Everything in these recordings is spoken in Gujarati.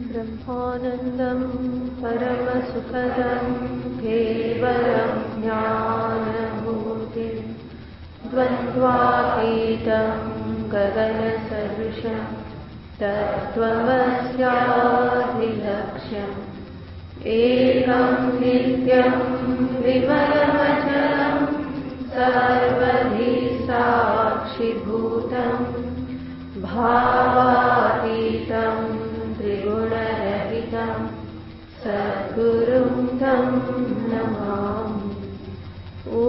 ब्रह्मानन्दं परमसुखदं केवलं ज्ञानमूर्तिं द्वन्द्वातीतं गगनसदृशं तत्त्वमस्याधिलक्ष्यम् एकं नित्यं विमलमचलं सर्वधि साक्षिभूतं भावातीतं त्रिगुणरहितं सद्गुरुं तं नमामि। ॐ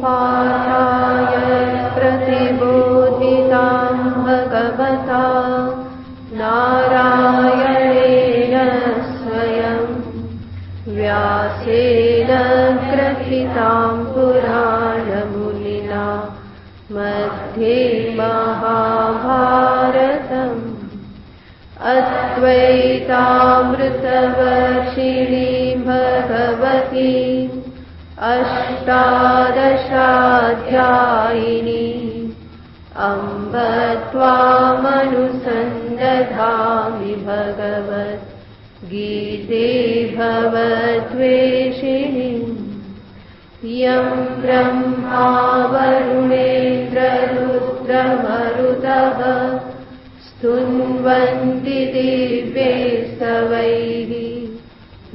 पार्थाय प्रतिबोधितां भगवता नारायणेन स्वयं व्यासेन ग्रथितां पुराणमुनिना मध्ये महाभारतम् अद्वैतामृतवर्षिणीं भगवती अष्टादशाध्यायिनी अम्ब त्वामनुसन्दधामि भगवद्गीते भवद्वेषिणी यं ब्रह्मा वरुणेन्द्ररुद्रमरुतः स्तुन्वन्ति दिव्यैस्तवैः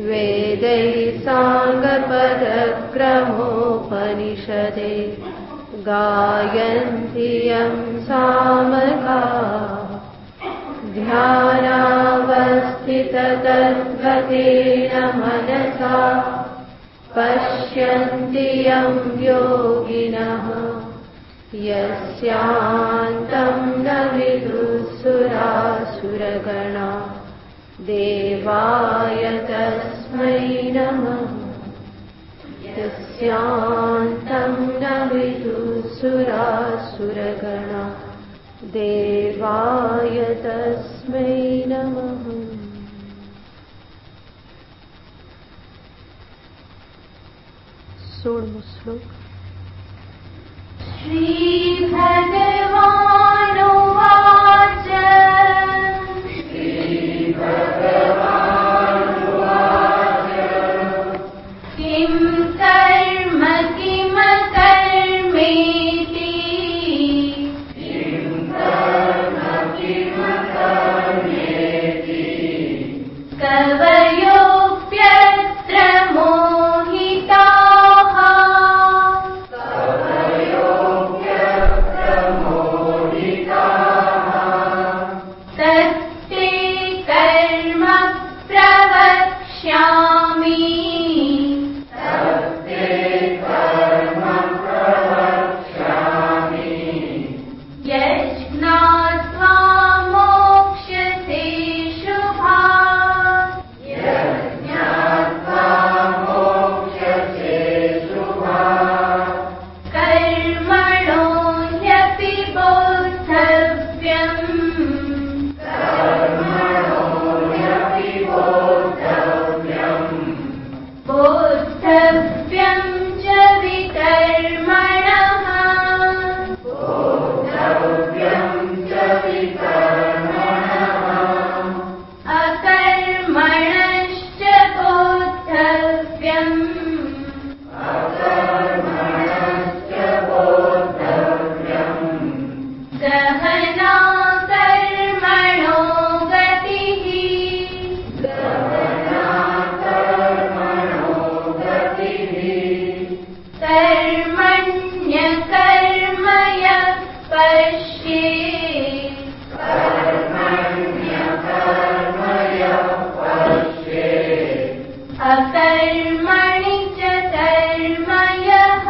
वेदैः साङ्गपदक्रमोपनिषदे गायन्ति यं सामगाः ध्यानावस्थिततद्गतेन मनसा पश्यन्ति यं योगिनः यस्यान्तं न विदुःसुरासुरगणा देवाय तस्मै नमः। यस्यान्तं न विदुःसुरासुरगणा देवाय तस्मै नमः। सोळहवां श्लोक। श्री भगवानुवाच किं कर्म किमकर्मेति कवयोऽप्यत्र मोहिताः तत्ते कर्म प्रवक्ष्यामि यज्ञात्वा मोक्ष्यसे शुभात्। कर्मणो ह्यपि बोद्धव्यम् बोद्धव्यं च विकर्मणः अकर्मणश्च बोद्धव्यम् गहना कर्मणो गतिः कर्मण्यकर्म यः पश्येत् अकर्मणि च कर्म यः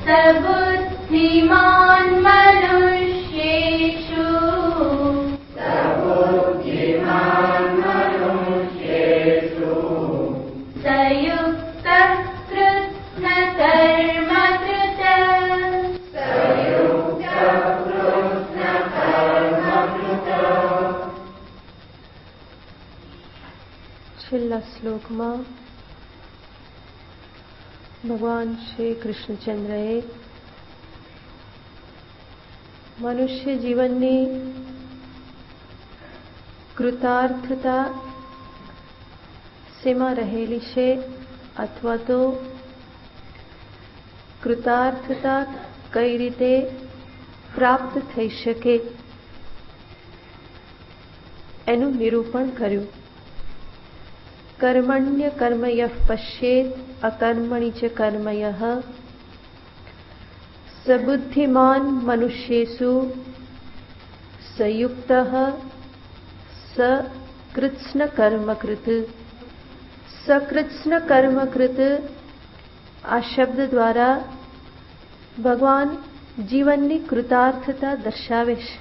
स बुद्धिमान् मनुष्येषु स युक्तः कृत्स्नकर्मकृत् છેલ્લા શ્લોકમાં ભગવાન શ્રી કૃષ્ણચંદ્રએ મનુષ્ય જીવનની કૃતાર્થતા શેમાં રહેલી છે, અથવા તો કૃતાર્થતા કઈ રીતે પ્રાપ્ત થઈ શકે એનું નિરૂપણ કર્યું. કર્મણ્ય કર્મયઃ પશ્યેત અકર્મણિ ચ કર્મયઃ સબુદ્ધિમાન મનુષ્યેષુ સયુક્તઃ સકૃત્સ્ન કર્મકૃત. સકૃત્સ્ન કર્મકૃત આ શબ્દ દ્વારા ભગવાન જીવનની કૃતાર્થતા દર્શાવે છે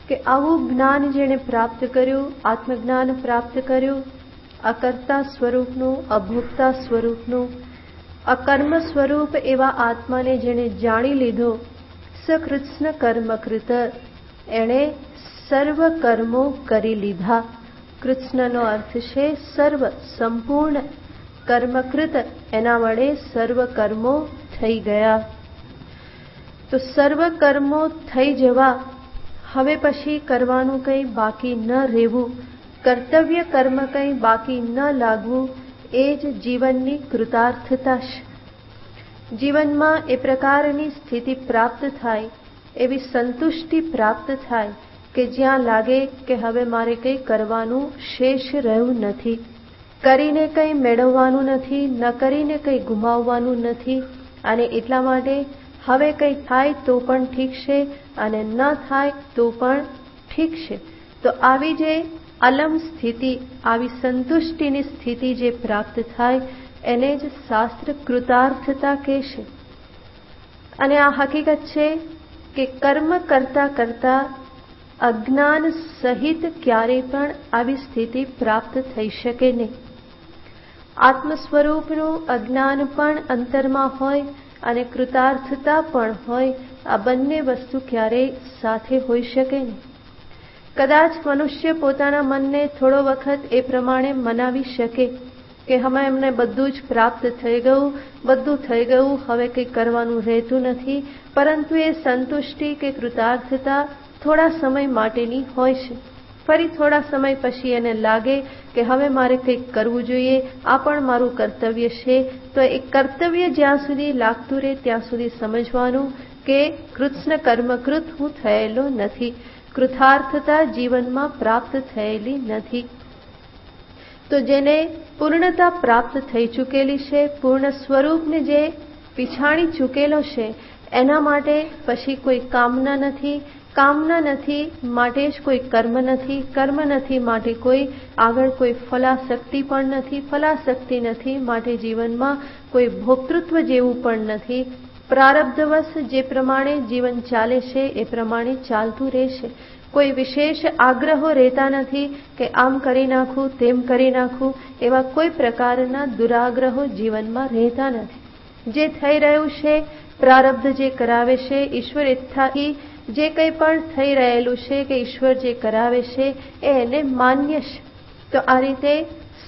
કે આવું જ્ઞાન જેણે પ્રાપ્ત કર્યું, આત્મજ્ઞાન પ્રાપ્ત કર્યું, અકર્તા સ્વરૂપનું, અભોક્તા સ્વરૂપનું, અકર્મ સ્વરૂપ એવા આત્માને જેણે જાણી લીધો, સકૃત્સ્ન કર્મકૃત, એણે સર્વ કર્મો કરી લીધા. કૃત્સ્નનો અર્થ છે સર્વ, સંપૂર્ણ. કર્મકૃત એના વડે સર્વ કર્મો થઈ ગયા. તો સર્વ કર્મો થઈ જવા, હવે પછી કરવાનું કંઈ બાકી ન રહેવું, કર્તવ્ય કર્મ કંઈ બાકી ન લાગવું, એ જ જીવનની કૃતાર્થતા છે. જીવનમાં એ પ્રકારની સ્થિતિ પ્રાપ્ત થાય, એવી સંતુષ્ટિ પ્રાપ્ત થાય કે જ્યાં લાગે કે હવે મારે કંઈ કરવાનું શેષ રહ્યું નથી, કરીને કંઈ મેળવવાનું નથી, ન કરીને કંઈ ગુમાવવાનું નથી. અને એટલા માટે હવે કંઈ થાય તો પણ ઠીક છે અને ન થાય તો પણ ઠીક છે. તો આવી જે અલમ સ્થિતિ, આવી સંતુષ્ટિની સ્થિતિ જે પ્રાપ્ત થાય એને જ શાસ્ત્ર કૃતાર્થતા કહેશે. અને આ હકીકત છે કે કર્મ કરતા કરતા અજ્ઞાન સહિત ક્યારેય પણ આવી સ્થિતિ પ્રાપ્ત થઈ શકે નહીં. આત્મ સ્વરૂપનું અજ્ઞાન પણ અંતરમાં હોય અને કૃતાર્થતા પણ હોય. આ બંને વસ્તુ ક્યારેય સાથે હોઈ શકે નહીં. કદાચ મનુષ્ય પોતાના મનને થોડો વખત એ પ્રમાણે મનાવી શકે કે હવે એમને બધું જ પ્રાપ્ત થઈ ગયું, બધું થઈ ગયું, હવે કંઈ કરવાનું રહેતું નથી. પરંતુ એ સંતુષ્ટિ કે કૃતાર્થતા થોડા સમય માટેની હોય છે. ફરી થોડા સમય પછી એને લાગે કે હવે મારે કંઈક કરવું જોઈએ, આ પણ મારું કર્તવ્ય છે. તો એ કર્તવ્ય જ્યાં સુધી લાગતું રહે ત્યાં સુધી સમજવાનું કે કૃત્સ્ન કર્મકૃત હું થયેલો નથી, કૃતાર્થતા જીવનમાં પ્રાપ્ત થયેલી નથી. તો જેને પૂર્ણતા પ્રાપ્ત થઈ ચૂકેલી છે, પૂર્ણ સ્વરૂપને જે પીછાણી ચૂકેલો છે, એના માટે પછી કોઈ કામના નથી, કામના નથી માટે જ કોઈ કર્મ નથી, કર્મ નથી માટે કોઈ આગળ કોઈ ફલાશક્તિ પણ નથી, ફલાશક્તિ નથી માટે જીવનમાં કોઈ ભોક્તૃત્વ જેવું પણ નથી. પ્રારબ્ધવશ જે પ્રમાણે જીવન ચાલે છે એ પ્રમાણે ચાલતું રહેશે. કોઈ વિશેષ આગ્રહો રહેતા નથી કે આમ કરી નાખું, તેમ કરી નાખું, એવા કોઈ પ્રકારના દુરાગ્રહો જીવનમાં રહેતા નથી. જે થઈ રહ્યું છે, પ્રારબ્ધ જે કરાવે છે, ઈશ્વર ઈચ્છાથી જે કંઈ પણ થઈ રહેલું છે કે ઈશ્વર જે કરાવે છે એ એને માન્ય છે. તો આ રીતે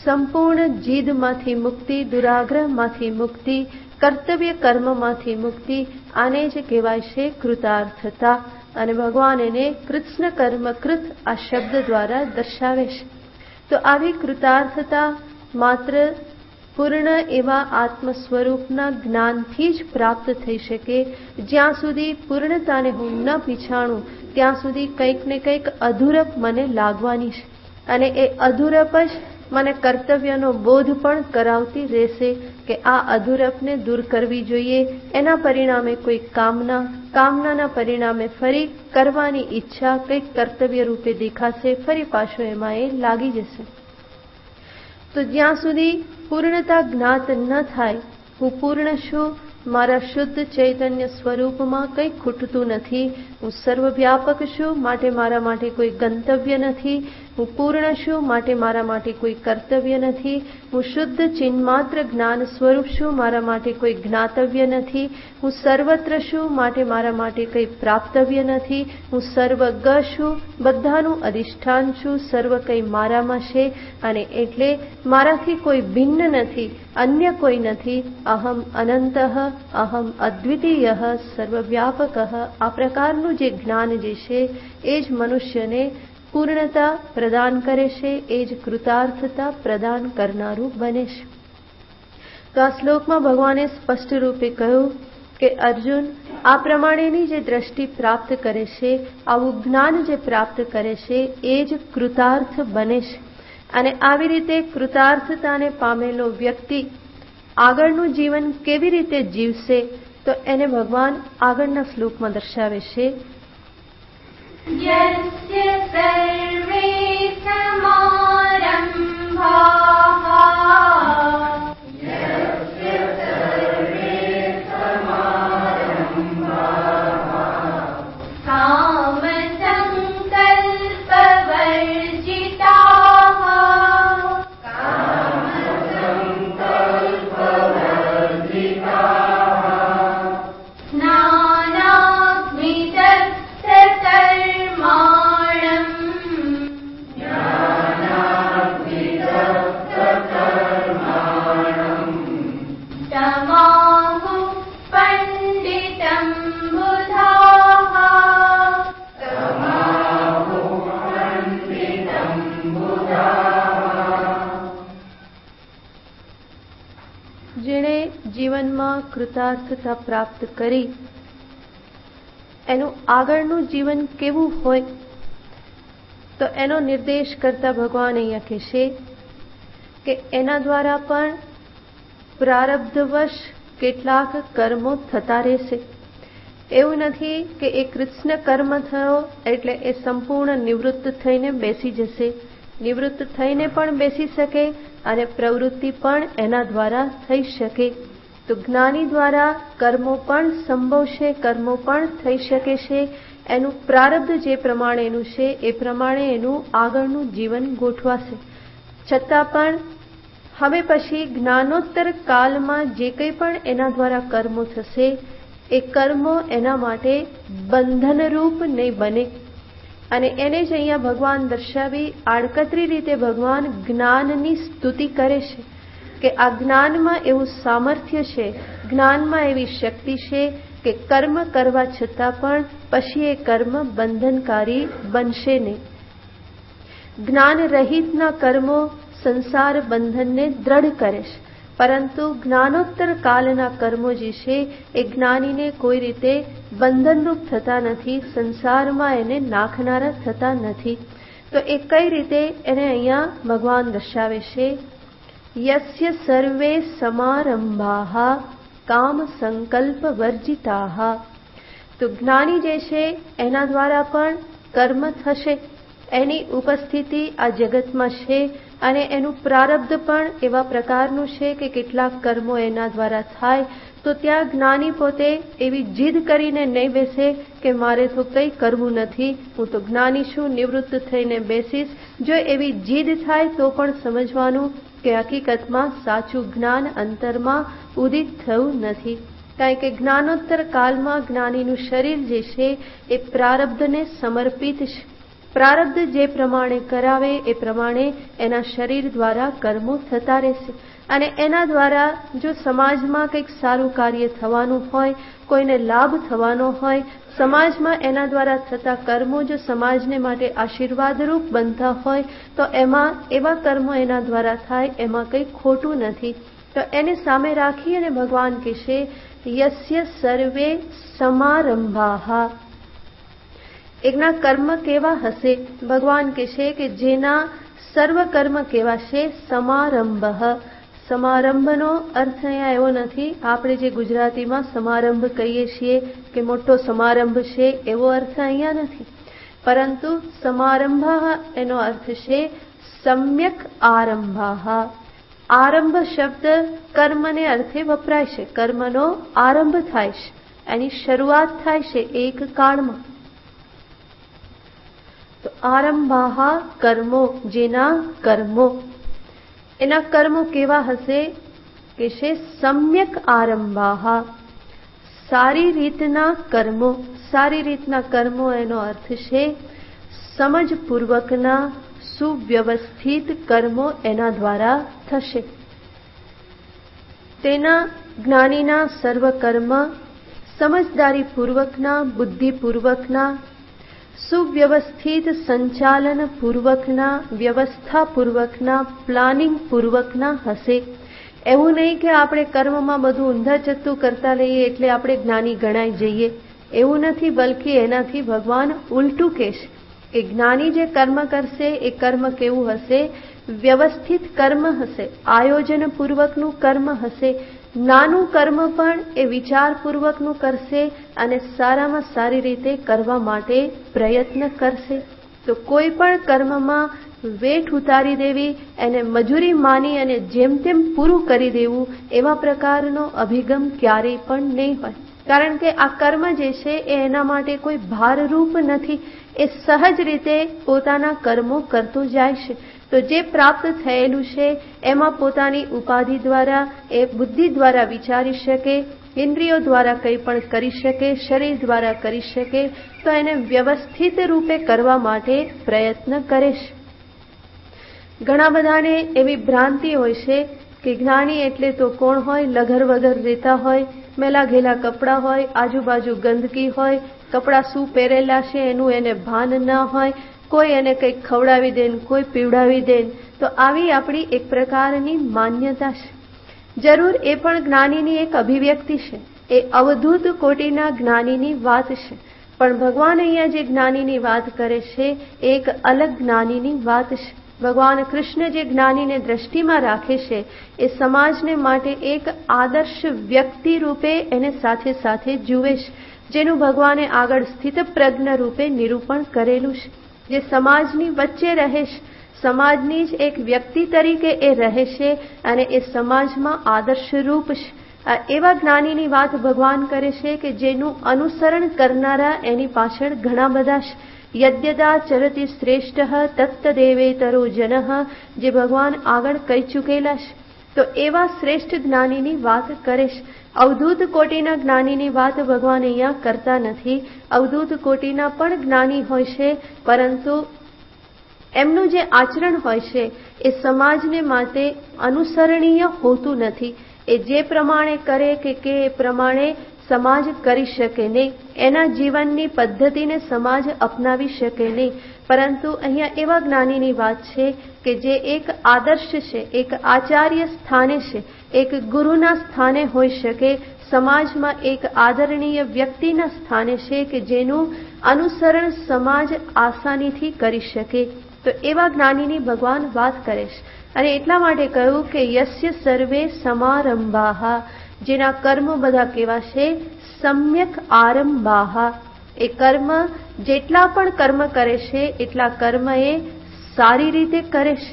સંપૂર્ણ જીદમાંથી મુક્તિ, દુરાગ્રહમાંથી મુક્તિ, કર્તવ્ય કર્મમાંથી મુક્તિ, આને જ કહેવાય છે કૃતાર્થતા. અને ભગવાન એને કૃત્સ્ન કર્મકૃત આ શબ્દ દ્વારા દર્શાવે છે. તો આવી કૃતાર્થતા માત્ર પૂર્ણ એવા આત્મ સ્વરૂપના જ્ઞાનથી જ પ્રાપ્ત થઈ શકે. જ્યાં સુધી પૂર્ણતાને હું ન પીછાણું ત્યાં સુધી કંઈક ને કંઈક અધૂરપ મને લાગવાની છે. અને એ અધૂરપ જ મને કર્તવ્યનો બોધ પણ કરાવતી રહેશે કે આ અધૂરપને દૂર કરવી જોઈએ. એના પરિણામે કોઈ કામના, કામનાના પરિણામે ફરી કરવાની ઈચ્છા કંઈક કર્તવ્ય રૂપે દેખાશે, ફરી પાછો એમાં એ લાગી જશે. તો જ્યાં સુધી પૂર્ણતા જ્ઞાત ન થાય, હું પૂર્ણ છું, મારા શુદ્ધ ચૈતન્ય સ્વરૂપમાં કંઈ ખૂટતું નથી, હું સર્વવ્યાપક છું, માટે મારા માટે કોઈ ગંતવ્ય નથી, હું પૂર્ણ છું, માટે મારા માટે કોઈ કર્તવ્ય નથી. હું શુદ્ધ ચિન્માત્ર જ્ઞાન સ્વરૂપ છું, મારા માટે કોઈ જ્ઞાતવ્ય નથી. હું સર્વત્ર છું, માટે મારા માટે કંઈ પ્રાપ્તવ્ય નથી. હું સર્વજ્ઞ છું, બધાનું અધિષ્ઠાન છું, સર્વ કંઈ મારામાં છે અને એટલે મારાથી કોઈ ભિન્ન નથી, અન્ય કોઈ નથી. અહમ અનંત, અહમ અદ્વિતીય, સર્વવ્યાપક. આ પ્રકારનું જે જ્ઞાન જે છે એ જ મનુષ્યને પૂર્ણતા પ્રદાન કરે છે, એ જ કૃતાર્થતા પ્રદાન કરનારું બને છે. તો આ શ્લોકમાં ભગવાને સ્પષ્ટ રૂપે કહ્યું કે અર્જુન, આ પ્રમાણેની જે દ્રષ્ટિ પ્રાપ્ત કરે છે, આવું જ્ઞાન જે પ્રાપ્ત કરે છે એ જ કૃતાર્થ બને છે. અને આવી રીતે કૃતાર્થતાને પામેલો વ્યક્તિ આગળનું જીવન કેવી રીતે જીવશે તો એને ભગવાન આગળના શ્લોકમાં દર્શાવે છે. यस्य सर्वे समारम्भाः જેણે જીવનમાં કૃતાર્થતા પ્રાપ્ત કરી એનું આગળનું જીવન કેવું હોય તો એનો નિર્દેશ કરતા ભગવાન અહીંયા કહેશે કે એના દ્વારા પણ પ્રારબ્ધવશ કેટલાક કર્મો થતા રહેશે. એવું નથી કે એ કૃષ્ણ કર્મ થયો એટલે એ સંપૂર્ણ નિવૃત્ત થઈને બેસી જશે. નિવૃત્ત થઈને પણ બેસી શકે અને પ્રવૃત્તિ પણ એના દ્વારા થઈ શકે. તો જ્ઞાની દ્વારા કર્મો પણ સંભવશે, કર્મો પણ થઈ શકે છે. એનું પ્રારબ્ધ જે પ્રમાણે એનું છે એ પ્રમાણે એનું આગળનું જીવન ગોઠવાશે. છતાં પણ હવે પછી જ્ઞાનોત્તર કાલમાં જે કંઈ પણ એના દ્વારા કર્મો થશે એ કર્મો એના માટે બંધનરૂપ નહીં બને. અને એને જ અહીંયા ભગવાન દર્શાવી આડકતરી રીતે ભગવાન જ્ઞાનની સ્તુતિ કરે છે કે આ જ્ઞાનમાં એવું સામર્થ્ય છે, જ્ઞાનમાં એવી શક્તિ છે કે કર્મ કરવા છતાં પણ પછી એ કર્મ બંધનકારી બનશે નહીં. જ્ઞાન રહિતના કર્મો સંસાર બંધનને દ્રઢ કરે છે, પરંતુ જ્ઞાનોત્તર કાલના કર્મો જે છે એ જ્ઞાનીને કોઈ રીતે બંધનરૂપ થતા નથી, સંસારમાં એને નાખનારા થતા નથી. તો એ કઈ રીતે એને અહીંયા ભગવાન દર્શાવે છે. યસ્ય સર્વે સમારંભાઃ કામ સંકલ્પ વર્જિતાઃ. તો જ્ઞાની જે છે એના દ્વારા પણ કર્મ થશે, એની ઉપસ્થિતિ આ જગતમાં છે અને એનું પ્રારબ્ધ પણ એવા પ્રકારનું છે કે કેટલાક કર્મો એના દ્વારા થાય. તો ત્યાં જ્ઞાની પોતે એવી જીદ કરીને નહીં બેસે કે મારે તો કંઈ કરવું નથી, હું તો જ્ઞાની છું, નિવૃત્ત થઈને બેસીશ. જો એવી જીદ થાય તો પણ સમજવાનું કે હકીકતમાં સાચું જ્ઞાન અંતરમાં ઉદિત થયું નથી. કારણ કે જ્ઞાનોત્તર કાલમાં જ્ઞાનીનું શરીર જે છે એ પ્રારબ્ધને સમર્પિત છે. પ્રારબ્ધ જે પ્રમાણે કરાવે એ પ્રમાણે એના શરીર દ્વારા કર્મો થતા રહેશે. અને એના દ્વારા જો સમાજમાં કંઈક સારું કાર્ય થવાનું હોય, કોઈને લાભ થવાનો હોય, સમાજમાં એના દ્વારા થતા કર્મો જો સમાજને માટે આશીર્વાદરૂપ બનતા હોય તો એમાં એવા કર્મો એના દ્વારા થાય, એમાં કંઈ ખોટું નથી. તો એને સામે રાખી અને ભગવાન કહેશે યસ્ય સર્વે સમારંભાઃ. એકના કર્મ કેવા હશે? ભગવાન કહેશે કે જેના સર્વ કર્મ કેવા છે. સમારંભ. સમારંભનો અર્થ અહીંયા એવો નથી આપણે જે ગુજરાતીમાં સમારંભ કહીએ છીએ કે મોટો સમારંભ છે એવો અર્થ અહીંયા નથી, પરંતુ સમારંભ એનો અર્થ છે સમ્યક આરંભાઃ. આરંભ શબ્દ કર્મને અર્થે વપરાય છે. કર્મનો આરંભ થાય છે, એની શરૂઆત થાય છે એક કાળમાં. તો આરંભાહા કર્મો, જેના કર્મો, એના કર્મો કેવા હશે કે છે સમ્યક આરંભાહા, સારી રીતના કર્મો. સારી રીતના કર્મો એનો અર્થ છે સમજપૂર્વકના સુવ્યવસ્થિત કર્મો એના દ્વારા થશે. તેના જ્ઞાનીના સર્વ કર્મ સમજદારીપૂર્વકના, બુદ્ધિપૂર્વકના, સુવ્યવસ્થિત સંચાલન પૂર્વકના, વ્યવસ્થાપૂર્વકના, પ્લાનિંગ પૂર્વકના હશે. એવું નહીં કે આપણે કર્મમાં બધું ઊંધા ચત્તું કરતા લઈએ એટલે આપણે જ્ઞાની ગણાઈ જઈએ, એવું નથી. બલકે એનાથી ભગવાન ઉલટું કહેશે કે જ્ઞાની જે કર્મ કરશે એ કર્મ કેવું હશે? વ્યવસ્થિત કર્મ હશે, આયોજન પૂર્વકનું કર્મ હશે. નાનું કર્મ પણ એ વિચારપૂર્વકનું કરશે અને સારામાં સારી રીતે કરવા માટે પ્રયત્ન કરશે. તો કોઈ પણ કર્મમાં વેઠ ઉતારી દેવી, એને મજૂરી માની અને જેમ તેમ પૂરું કરી દેવું, એવા પ્રકારનો અભિગમ ક્યારેય પણ નહીં હોય. કારણ કે આ કર્મ જે છે એ એના માટે કોઈ ભારરૂપ નથી. એ સહજ રીતે પોતાના કર્મો કરતો જાય છે. તો જે પ્રાપ્ત થયેલું છે એમાં પોતાની ઉપાધિ દ્વારા, એ બુદ્ધિ દ્વારા વિચારી શકે, ઇન્દ્રિયો દ્વારા કંઈ પણ કરી શકે, શરીર દ્વારા કરી શકે, તો એને વ્યવસ્થિત રૂપે કરવા માટે પ્રયત્ન કરે છે. ઘણા બધાને એવી ભ્રાંતિ હોય છે કે જ્ઞાની એટલે તો કોણ હોય? લઘર વગર રહેતા હોય, મેલા ઘેલા કપડાં હોય, આજુબાજુ ગંદકી હોય, કપડાં શું પહેરેલા છે એનું એને ભાન ના હોય, કોઈ એને કંઈક ખવડાવી દે, કોઈ પીવડાવી દે. તો આવી આપણી એક પ્રકારની માન્યતા છે. જરૂર એ પણ જ્ઞાનીની એક અભિવ્યક્તિ છે, એ અવધૂત કોટીના જ્ઞાનીની વાત છે. પણ ભગવાન અહીંયા જે જ્ઞાનીની વાત કરે છે એ એક અલગ જ્ઞાનીની વાત છે. ભગવાન કૃષ્ણ જે જ્ઞાનીને દ્રષ્ટિમાં રાખે છે એ સમાજને માટે એક આદર્શ વ્યક્તિ રૂપે એને સાથે સાથે જુએ છે, જેનું ભગવાને આગળ સ્થિત પ્રજ્ઞ રૂપે નિરૂપણ કરેલું છે. જે સમાજની વચ્ચે રહે છે, સમાજની જ એક વ્યક્તિ તરીકે એ રહે છે અને એ સમાજમાં આદર્શ રૂપ છે. એવા જ્ઞાનીની વાત ભગવાન કરે છે કે જેનું અનુસરણ કરનારા એની પાછળ ઘણા બધા છે. યદ્યદા ચરતિ શ્રેષ્ઠ તત્તદેવેતરો જનઃ, જે ભગવાન આગળ કહી ચૂકેલા છે. તો એવા શ્રેષ્ઠ જ્ઞાનીની વાત કરે છે. અવધૂત કોટીના જ્ઞાનીની વાત ભગવાન અહીંયા કરતા નથી. અવધૂત કોટીના પણ જ્ઞાની હોય છે, પરંતુ એમનું જે આચરણ હોય છે એ સમાજને માટે અનુસરણીય હોતું નથી. એ જે પ્રમાણે કરે કે એ પ્રમાણે સમાજ કરી શકે નહીં, એના જીવનની પદ્ધતિને સમાજ અપનાવી શકે નહીં. પરંતુ અહીંયા એવા જ્ઞાનીની વાત છે કે જે એક આદર્શ છે, એક આચાર્ય સ્થાને છે, એક ગુરુના સ્થાને હોઈ શકે, સમાજમાં એક આદરણીય વ્યક્તિના સ્થાને છે કે જેનું અનુસરણ સમાજ આસાનીથી કરી શકે. તો એવા જ્ઞાનીની ભગવાન વાત કરે છે. અને એટલા માટે કહ્યું કે યસ્ય સર્વે સમારંભાહ, જેના કર્મ બધા કેવા છે? સમ્યક આરંભાહ. એ કર્મ જેટલા પણ કર્મ કરે છે એટલા કર્મ એ સારી રીતે કરે છે.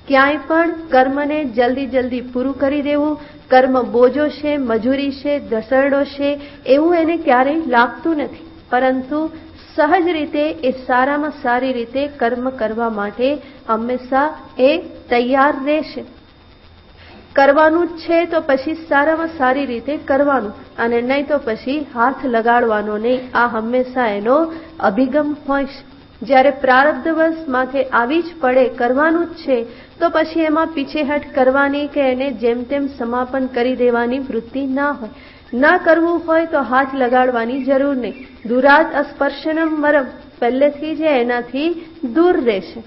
ક્યાંય પણ કર્મને જલ્દી પૂરું કરી દેવું, કર્મ બોજો છે, મજૂરી છે, દસરડો છે, એવું એને ક્યારેય લાગતું નથી. પરંતુ સહજ રીતે એ સારામાં સારી રીતે કર્મ કરવા માટે હંમેશા એ તૈયાર રહેશે. કરવાનું જ છે તો પછી સારામાં સારી રીતે કરવાનું, અને નહીં તો પછી હાથ લગાડવાનો નહીં. આ હંમેશા એનો અભિગમ હોય છે. જ્યારે પ્રારબ્ધવશ માથે આવી જ પડે, કરવાનું જ છે, તો પછી એમાં પીછેહટ કરવાની કે એને જેમ તેમ સમાપન કરી દેવાની વૃત્તિ ના હોય. ના કરવું હોય તો હાથ લગાડવાની જરૂર નહીં. દુરાત અસ્પર્શનમ વરમ, પહેલેથી જ એનાથી દૂર રહેશે.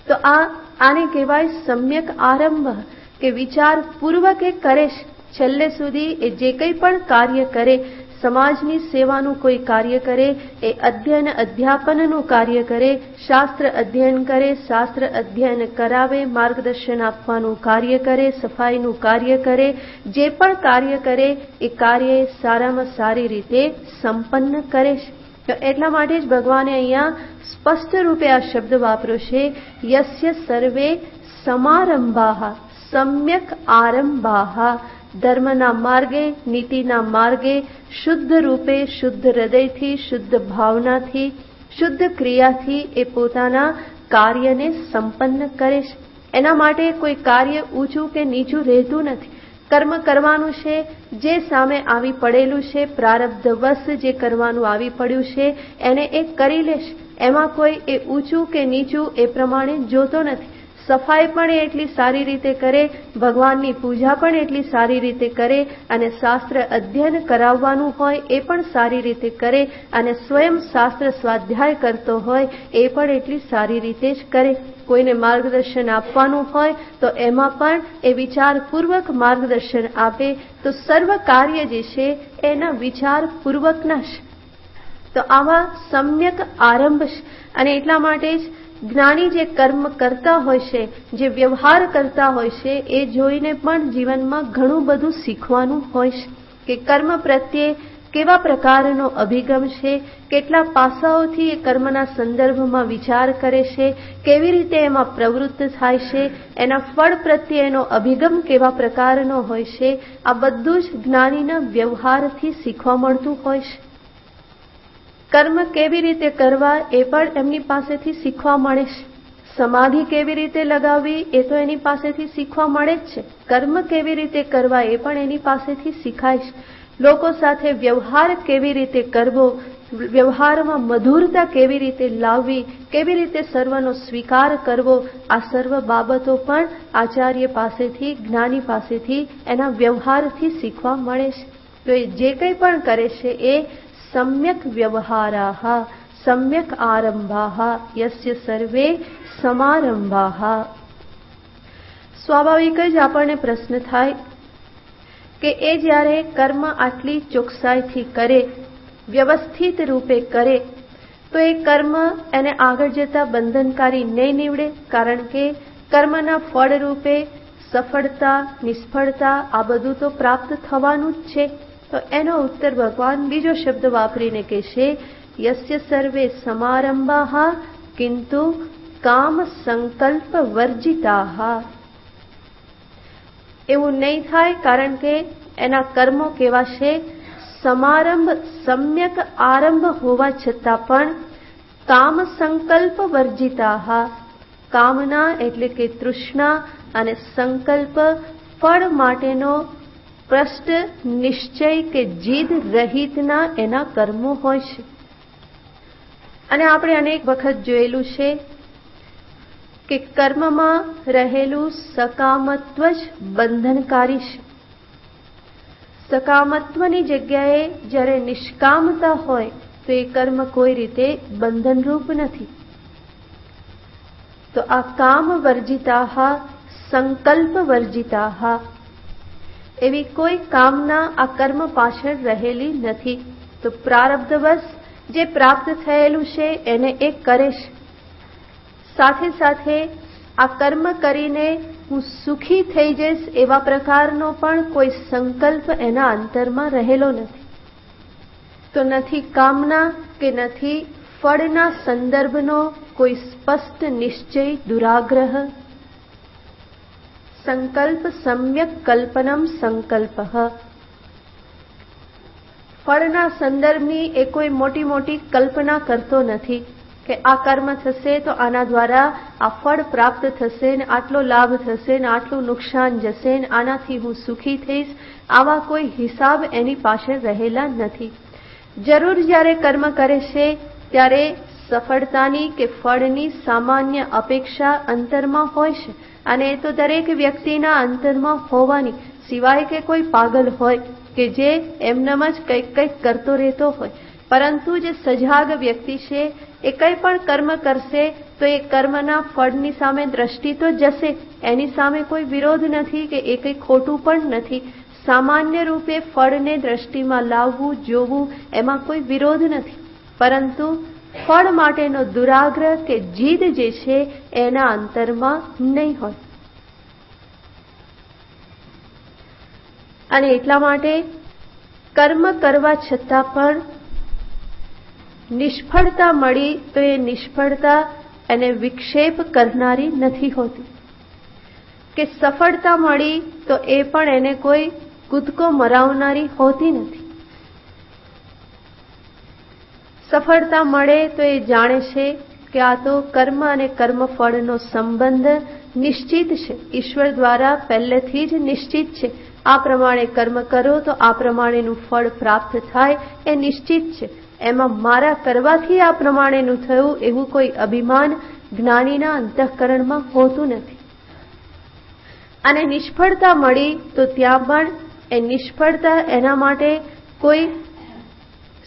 તો આને કહેવાય સમ્યક આરંભ, કે વિચાર પૂર્વક એ કરે છે. છેલ્લે સુધી એ જે કંઈ પણ કાર્ય કરે, સમાજની સેવાનું કોઈ કાર્ય કરે, એ અધ્યયન અધ્યાપનનું કાર્ય કરે, શાસ્ત્ર અધ્યયન કરે, શાસ્ત્ર અધ્યયન કરાવે, માર્ગદર્શન આપવાનું કાર્ય કરે, સફાઈનું કાર્ય કરે, જે પણ કાર્ય કરે એ કાર્ય સારામાં સારી રીતે સંપન્ન કરે છે. તો એટલા માટે જ ભગવાને અહીંયા સ્પષ્ટ રૂપે આ શબ્દ વાપર્યો છે, યસ્ય સર્વે સમારંભાહ સમ્યક આરંભાહ. ધર્મના માર્ગે, નીતિના માર્ગે, શુદ્ધ રૂપે, શુદ્ધ હૃદયથી, શુદ્ધ ભાવનાથી, શુદ્ધ ક્રિયાથી એ પોતાના કાર્યને સંપન્ન કરે છે. એના માટે કોઈ કાર્ય ઊંચું કે નીચું રહેતું નથી. કર્મ કરવાનું છે, જે સામે આવી પડેલું છે, પ્રારબ્ધવશ જે કરવાનું આવી પડ્યું છે એને એ કરી લેશે. એમાં કોઈ એ ઊંચું કે નીચું એ પ્રમાણે જોતો નથી. સફાઈ પણ એટલી સારી રીતે કરે, ભગવાનની પૂજા પણ એટલી સારી રીતે કરે, અને શાસ્ત્ર અધ્યયન કરાવવાનું હોય એ પણ સારી રીતે કરે, અને સ્વયં શાસ્ત્ર સ્વાધ્યાય કરતો હોય એ પણ એટલી સારી રીતે જ કરે. કોઈને માર્ગદર્શન આપવાનું હોય તો એમાં પણ એ વિચારપૂર્વક માર્ગદર્શન આપે. તો સર્વ કાર્ય જે છે એના વિચારપૂર્વકના છે. તો આવા સમ્યક આરંભ છે. અને એટલા માટે જ જ્ઞાની જે કર્મ કરતા હોય છે, જે વ્યવહાર કરતા હોય છે, એ જોઈને પણ જીવનમાં ઘણું બધું શીખવાનું હોય છે કે કર્મ પ્રત્યે કેવા પ્રકારનો અભિગમ છે, કેટલા પાસાઓથી એ કર્મના સંદર્ભમાં વિચાર કરે છે, કેવી રીતે એમાં પ્રવૃત્ત થાય છે, એના ફળ પ્રત્યેનો અભિગમ કેવા પ્રકારનો હોય છે, આ બધું જ જ્ઞાનીના વ્યવહારથી શીખવા મળતું હોય છે. કર્મ કેવી રીતે કરવા એ પણ એમની પાસેથી શીખવા મળે છે. સમાધિ કેવી રીતે લગાવવી એ તો એની પાસેથી શીખવા મળે જ છે. કર્મ કેવી રીતે કરવા એ પણ એની પાસેથી શીખાય છે. લોકો સાથે વ્યવહાર કેવી રીતે કરવો, વ્યવહારમાં મધુરતા કેવી રીતે લાવવી, કેવી રીતે સર્વનો સ્વીકાર કરવો, આ સર્વ બાબતો પણ આચાર્ય પાસેથી, જ્ઞાની પાસેથી, એના વ્યવહારથી શીખવા મળે છે. તો એ જે કંઈ પણ કરે છે એ સમ્યક વ્યવહારાહ સમ્યક આરંભાહ યસ્ય સર્વે સમારંભાહ. સ્વાભાવિક જ આપણને પ્રશ્ન થાય કે એ જ્યારે કર્મ આટલી ચોકસાઈથી કરે, વ્યવસ્થિત રૂપે કરે, તો એ કર્મ એને આગળ જતા બંધનકારી નહીં નીવડે? કારણ કે કર્મના ફળ રૂપે સફળતા, નિષ્ફળતા આ બધું તો પ્રાપ્ત થવાનું જ છે. તો એનો ઉત્તર ભગવાન બીજો શબ્દ વાપરીને કહેશે, યસ્ય સર્વે સમારંભાહ કિંતુ કામ સંકલ્પ વર્જિતાહ. એવું નહીં થાય, કારણ કે એના કર્મો કેવા છે, સમારંભ સમ્યક આરંભ હોવા છતાં પણ કામ સંકલ્પ વર્જિતાહ. કામના એટલે કે તૃષ્ણા અને સંકલ્પ ફળ માટેનો સ્પષ્ટ નિશ્ચય કે જીદ રહિતના એના કર્મો હોય છે. અને આપણે અનેક વખત જોયેલું છે કે કર્મમાં રહેલું સકામત્વ જ બંધનકારી છે. સકામત્વની જગ્યાએ જ્યારે નિષ્કામતા હોય તો એ કર્મ કોઈ રીતે બંધનરૂપ નથી. તો આ કામ વર્જિતાહ, સંકલ્પ વર્જિતાહ, એવી કોઈ કામના આ કર્મ પાછળ રહેલી નથી. તો પ્રારબ્ધવશ જે પ્રાપ્ત થયેલું છે એને એ કરે છે. સાથે સાથે આ કર્મ કરીને હું સુખી થઈ જઈશ એવા પ્રકારનો પણ કોઈ સંકલ્પ એના અંતરમાં રહેલો નથી. તો નથી કામના કે નથી ફળના સંદર્ભનો કોઈ સ્પષ્ટ નિશ્ચય, દુરાગ્રહ. સંકલ્પ સમ્યક કલ્પનમ સંકલ્પ. ફળના સંદર્ભની એ કોઈ મોટી મોટી કલ્પના કરતો નથી કે આ કર્મ થશે તો આના દ્વારા આ ફળ પ્રાપ્ત થશે ને આટલો લાભ થશે ને આટલું નુકસાન જશે ને આનાથી હું સુખી થઈશ. આવા કોઈ હિસાબ એની પાસે રહેલા નથી. જરૂર જ્યારે કર્મ કરે છે ત્યારે સફળતાની કે ફળની સામાન્ય અપેક્ષા અંતરમાં હોય છે, અને એ તો દરેક વ્યક્તિના અંતરમાં હોવાની, સિવાય કે કોઈ પાગલ હોય કે જે એમનેમ જ કંઈક કંઈક કરતો રહેતો હોય. પરંતુ જે સજાગ વ્યક્તિ છે એ કંઈ પણ કર્મ કરશે તો એ કર્મના ફળની સામે દ્રષ્ટિ તો જશે, એની સામે કોઈ વિરોધ નથી કે એ કંઈ ખોટું પણ નથી. સામાન્ય રૂપે ફળને દ્રષ્ટિમાં લાવવું, જોવું, એમાં કોઈ વિરોધ નથી. પરંતુ ફળ માટેનો દુરાગ્રહ કે જીદ જે છે એના અંતરમાં નહીં હોય. અને એટલા માટે કર્મ કરવા છતાં પણ નિષ્ફળતા મળી તો એ નિષ્ફળતા એને વિક્ષેપ કરનારી નથી હોતી, કે સફળતા મળી તો એ પણ એને કોઈ કૂદકો મરાવનારી હોતી નથી. સફળતા મળે તો એ જાણે છે કે આ તો કર્મ અને કર્મફળનો સંબંધ નિશ્ચિત છે, ઈશ્વર દ્વારા પહેલેથી જ નિશ્ચિત છે. આ પ્રમાણે કર્મ કરો તો આ પ્રમાણેનું ફળ પ્રાપ્ત થાય એ નિશ્ચિત છે. એમાં મારા કરવાથી આ પ્રમાણેનું થયું એવું કોઈ અભિમાન જ્ઞાનીના અંતઃકરણમાં હોતું નથી. અને નિષ્ફળતા મળી તો ત્યાં પણ એ નિષ્ફળતા એના માટે કોઈ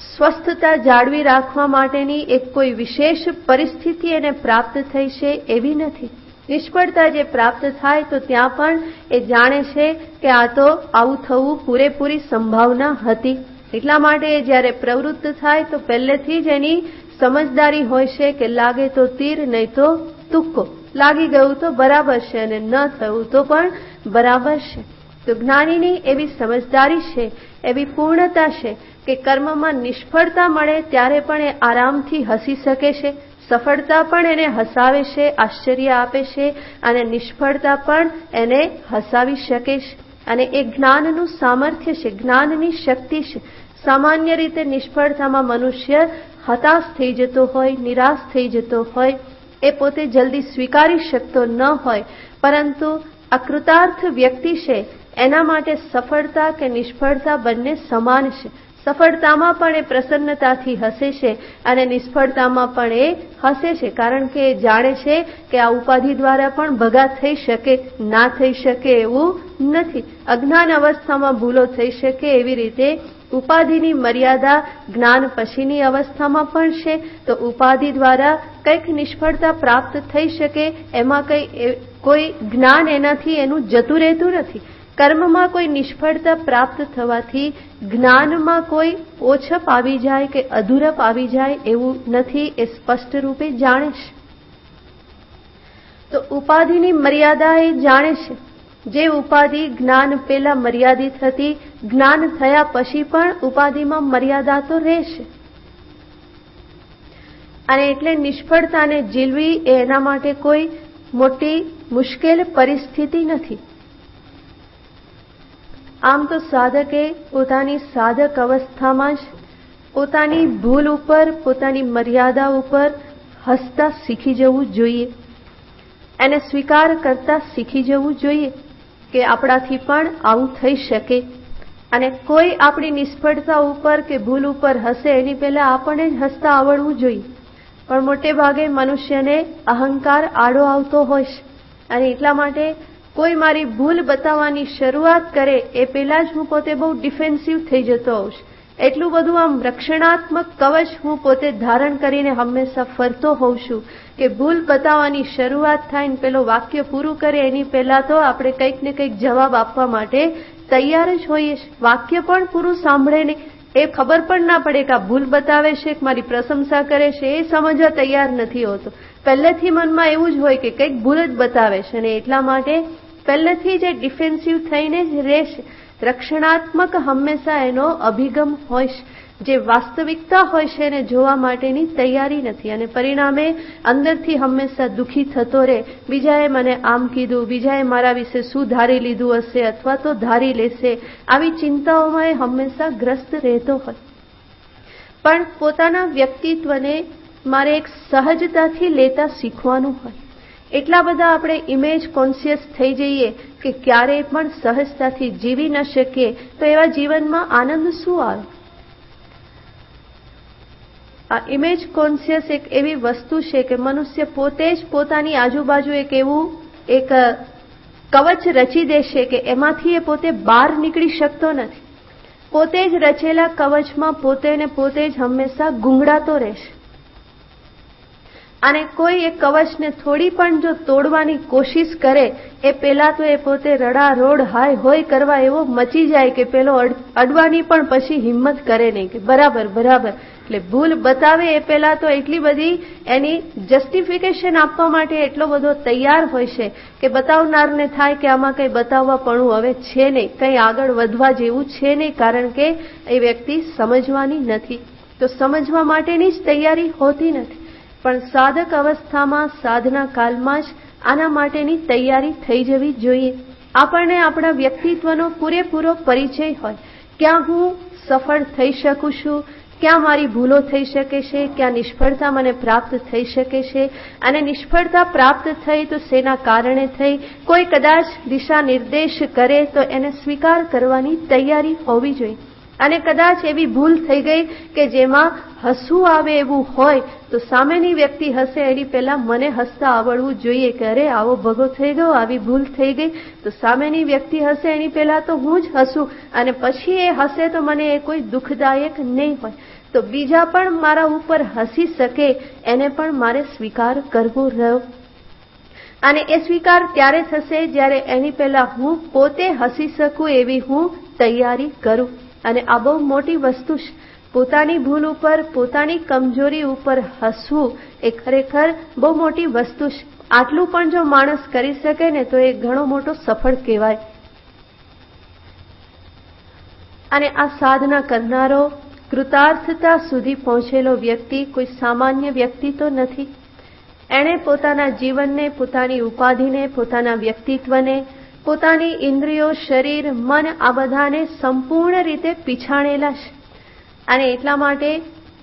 સ્વસ્થતા જાળવી રાખવા માટેની એક કોઈ વિશેષ પરિસ્થિતિ એને પ્રાપ્ત થઈ છે એવી નથી. નિષ્ફળતા જે પ્રાપ્ત થાય તો ત્યાં પણ એ જાણે છે કે આ તો આવું થવું પૂરેપૂરી સંભાવના હતી. એટલા માટે જ્યારે પ્રવૃત્ત થાય તો પહેલેથી જ એની સમજદારી હોય છે કે લાગે તો તીર નહીં તો તુક્કો, લાગી ગયું તો બરાબર છે અને ન થયું તો પણ બરાબર છે. તો જ્ઞાનીની એવી સમજદારી છે, એવી પૂર્ણતા છે કે કર્મમાં નિષ્ફળતા મળે ત્યારે પણ એ આરામથી હસી શકે છે, સફળતા પણ એને હસાવે છે, આશ્ચર્ય આપે છે અને નિષ્ફળતા પણ એને હસાવી શકે છે. અને એ જ્ઞાનનું સામર્થ્ય છે, જ્ઞાનની શક્તિ છે. સામાન્ય રીતે નિષ્ફળતામાં મનુષ્ય હતાશ થઈ જતો હોય, નિરાશ થઈ જતો હોય, એ પોતે જલ્દી સ્વીકારી શકતો ન હોય. પરંતુ અકૃતાર્થ વ્યક્તિ છે એના માટે સફળતા કે નિષ્ફળતા બંને સમાન છે. સફળતામાં પણ એ પ્રસન્નતાથી હસે છે અને નિષ્ફળતામાં પણ એ હસે છે, કારણ કે એ જાણે છે કે આ ઉપાધિ દ્વારા પણ ભગા થઈ શકે, ના થઈ શકે એવું નથી. અજ્ઞાન અવસ્થામાં ભૂલો થઈ શકે એવી રીતે ઉપાધિની મર્યાદા જ્ઞાન પછીની અવસ્થામાં પણ છે. તો ઉપાધિ દ્વારા કંઈક નિષ્ફળતા પ્રાપ્ત થઈ શકે એમાં કોઈ જ્ઞાન એનાથી એનું જતું રહેતું નથી. કર્મમાં કોઈ નિષ્ફળતા પ્રાપ્ત થવાથી જ્ઞાનમાં કોઈ ઓછપ આવી જાય કે અધૂરપ આવી જાય એવું નથી, એ સ્પષ્ટ રૂપે જાણે છે. તો ઉપાધિની મર્યાદા એ જાણે છે. જે ઉપાધિ જ્ઞાન પહેલા મર્યાદિત હતી, જ્ઞાન થયા પછી પણ ઉપાધિમાં મર્યાદા તો રહેશે. અને એટલે નિષ્ફળતાને ઝીલવી એ એના માટે કોઈ મોટી મુશ્કેલ પરિસ્થિતિ નથી. આમ તો સાધકે પોતાની સાધક અવસ્થામાં જ પોતાની ભૂલ ઉપર, પોતાની મર્યાદા ઉપર હસતા શીખી જવું જોઈએ. એને સ્વીકાર કરતા શીખી જવું જોઈએ કે આપણાથી પણ આવું થઈ શકે. અને કોઈ આપણી નિષ્ફળતા ઉપર કે ભૂલ ઉપર હસે એની પહેલા આપણને જ હસતા આવડવું જોઈએ. પણ મોટે ભાગે મનુષ્યને અહંકાર આડો આવતો હોય છે અને એટલા માટે કોઈ મારી ભૂલ બતાવવાની શરૂઆત કરે એ પહેલા જ હું પોતે બહુ ડિફેન્સિવ થઈ જતો હોઉં છું. એટલું બધું આમ રક્ષણાત્મક કવચ હું પોતે ધારણ કરીને હંમેશા ફરતો હોઉં છું કે ભૂલ બતાવવાની શરૂઆત થાય ને પેલો વાક્ય પૂરું કરે એની પહેલા તો આપણે કંઈક ને કંઈક જવાબ આપવા માટે તૈયાર જ હોઈએ છીએ. વાક્ય પણ પૂરું સાંભળે નહીં, એ ખબર પણ ના પડે કે આ ભૂલ બતાવે છે કે મારી પ્રશંસા કરે છે, એ સમજવા તૈયાર નથી હોતો. પહેલેથી મનમાં એવું જ હોય કે કંઈક ભૂલ જ બતાવે છે અને એટલા માટે પહેલેથી જ ડિફેન્સિવ થઈને જ રહેશે. રક્ષણાત્મક હંમેશા એનો અભિગમ હોય છે. જે વાસ્તવિકતા હોય છે એને જોવા માટેની તૈયારી નથી અને પરિણામે અંદરથી હંમેશા દુઃખી થતો રહે. બીજાએ મને આમ કીધું, બીજાએ મારા વિશે શું ધારી લીધું હશે અથવા તો ધારી લેશે, આવી ચિંતાઓમાં એ હંમેશા ગ્રસ્ત રહેતો હોય. પણ પોતાના વ્યક્તિત્વને મારે એક સહજતાથી લેતા શીખવાનું હોય. એટલા બધા આપણે ઇમેજ કોન્શિયસ થઈ જઈએ કે ક્યારેય પણ સહજતાથી જીવી ન શકીએ તો એવા જીવનમાં આનંદ શું આવે? આ ઇમેજ કોન્શિયસ એક એવી વસ્તુ છે કે મનુષ્ય પોતે જ પોતાની આજુબાજુ એક કવચ રચી દેશે કે એમાંથી એ પોતે બહાર નીકળી શકતો નથી. પોતે જ રચેલા કવચમાં પોતે જ હંમેશા ગુંગળાતો રહેશે. અને કોઈ એ કવચને થોડી પણ જો તોડવાની કોશિશ કરે એ પહેલા તો એ પોતે રડારોડ હાય હોય કરવા એવો મચી જાય કે પેલો અડવાની પણ પછી હિંમત કરે નહીં કે બરાબર. એટલે ભૂલ બતાવે એ પહેલા તો એટલી બધી એની જસ્ટિફિકેશન આપવા માટે એટલો બધો તૈયાર હોય છે કે બતાવનારને થાય કે આમાં કંઈ બતાવવા પણ હવે છે નહીં, કંઈ આગળ વધવા જેવું છે નહીં, કારણ કે એ વ્યક્તિ સમજવાની નથી. તો સમજવા માટેની જ તૈયારી હોતી નથી. પણ સાધક અવસ્થામાં, સાધના કાલમાં જ આના માટેની તૈયારી થઈ જવી જોઈએ. આપણને આપણા વ્યક્તિત્વનો પૂરેપૂરો પરિચય હોય. ક્યાં હું સફળ થઈ શકું છું, ક્યાં મારી ભૂલો થઈ શકે છે, ક્યાં નિષ્ફળતા મને પ્રાપ્ત થઈ શકે છે, અને નિષ્ફળતા પ્રાપ્ત થઈ તો શેના કારણે થઈ. કોઈ કદાચ દિશા નિર્દેશ કરે તો એને સ્વીકાર કરવાની તૈયારી હોવી જોઈએ. અને કદાચ એવી ભૂલ થઈ ગઈ કે જેમાં હસવું આવે એવું હોય તો સામેની વ્યક્તિ હસે એની પહેલા મને હસતા આવડવું જોઈએ કે અરે આવો ભગો થઈ ગયો, આવી ભૂલ થઈ ગઈ. તો સામેની વ્યક્તિ હસે એની પહેલા તો હું જ હસું, અને પછી એ હસે તો મને એ કોઈ દુઃખદાયક નહીં હોય. તો બીજા પણ મારા ઉપર હસી શકે એને પણ મારે સ્વીકાર કરવો રહ્યો. અને એ સ્વીકાર ત્યારે થશે જ્યારે એની પહેલા હું પોતે હસી શકું એવી હું તૈયારી કરું. અને આ બહુ મોટી વસ્તુ છે. પોતાની ભૂલ ઉપર, પોતાની કમજોરી ઉપર હસવું એ ખરેખર બહુ મોટી વસ્તુ છે. આટલું પણ જો માણસ કરી શકે ને તો એ ઘણો મોટો સફળ કહેવાય. અને આ સાધના કરનારો કૃતાર્થતા સુધી પહોંચેલો વ્યક્તિ કોઈ સામાન્ય વ્યક્તિ તો નથી. એણે પોતાના જીવનને, પોતાની ઉપાધિને, પોતાના વ્યક્તિત્વને, પોતાની ઇન્દ્રિયો, શરીર, મન આ બધાને સંપૂર્ણ રીતે પીછાણેલા છે. અને એટલા માટે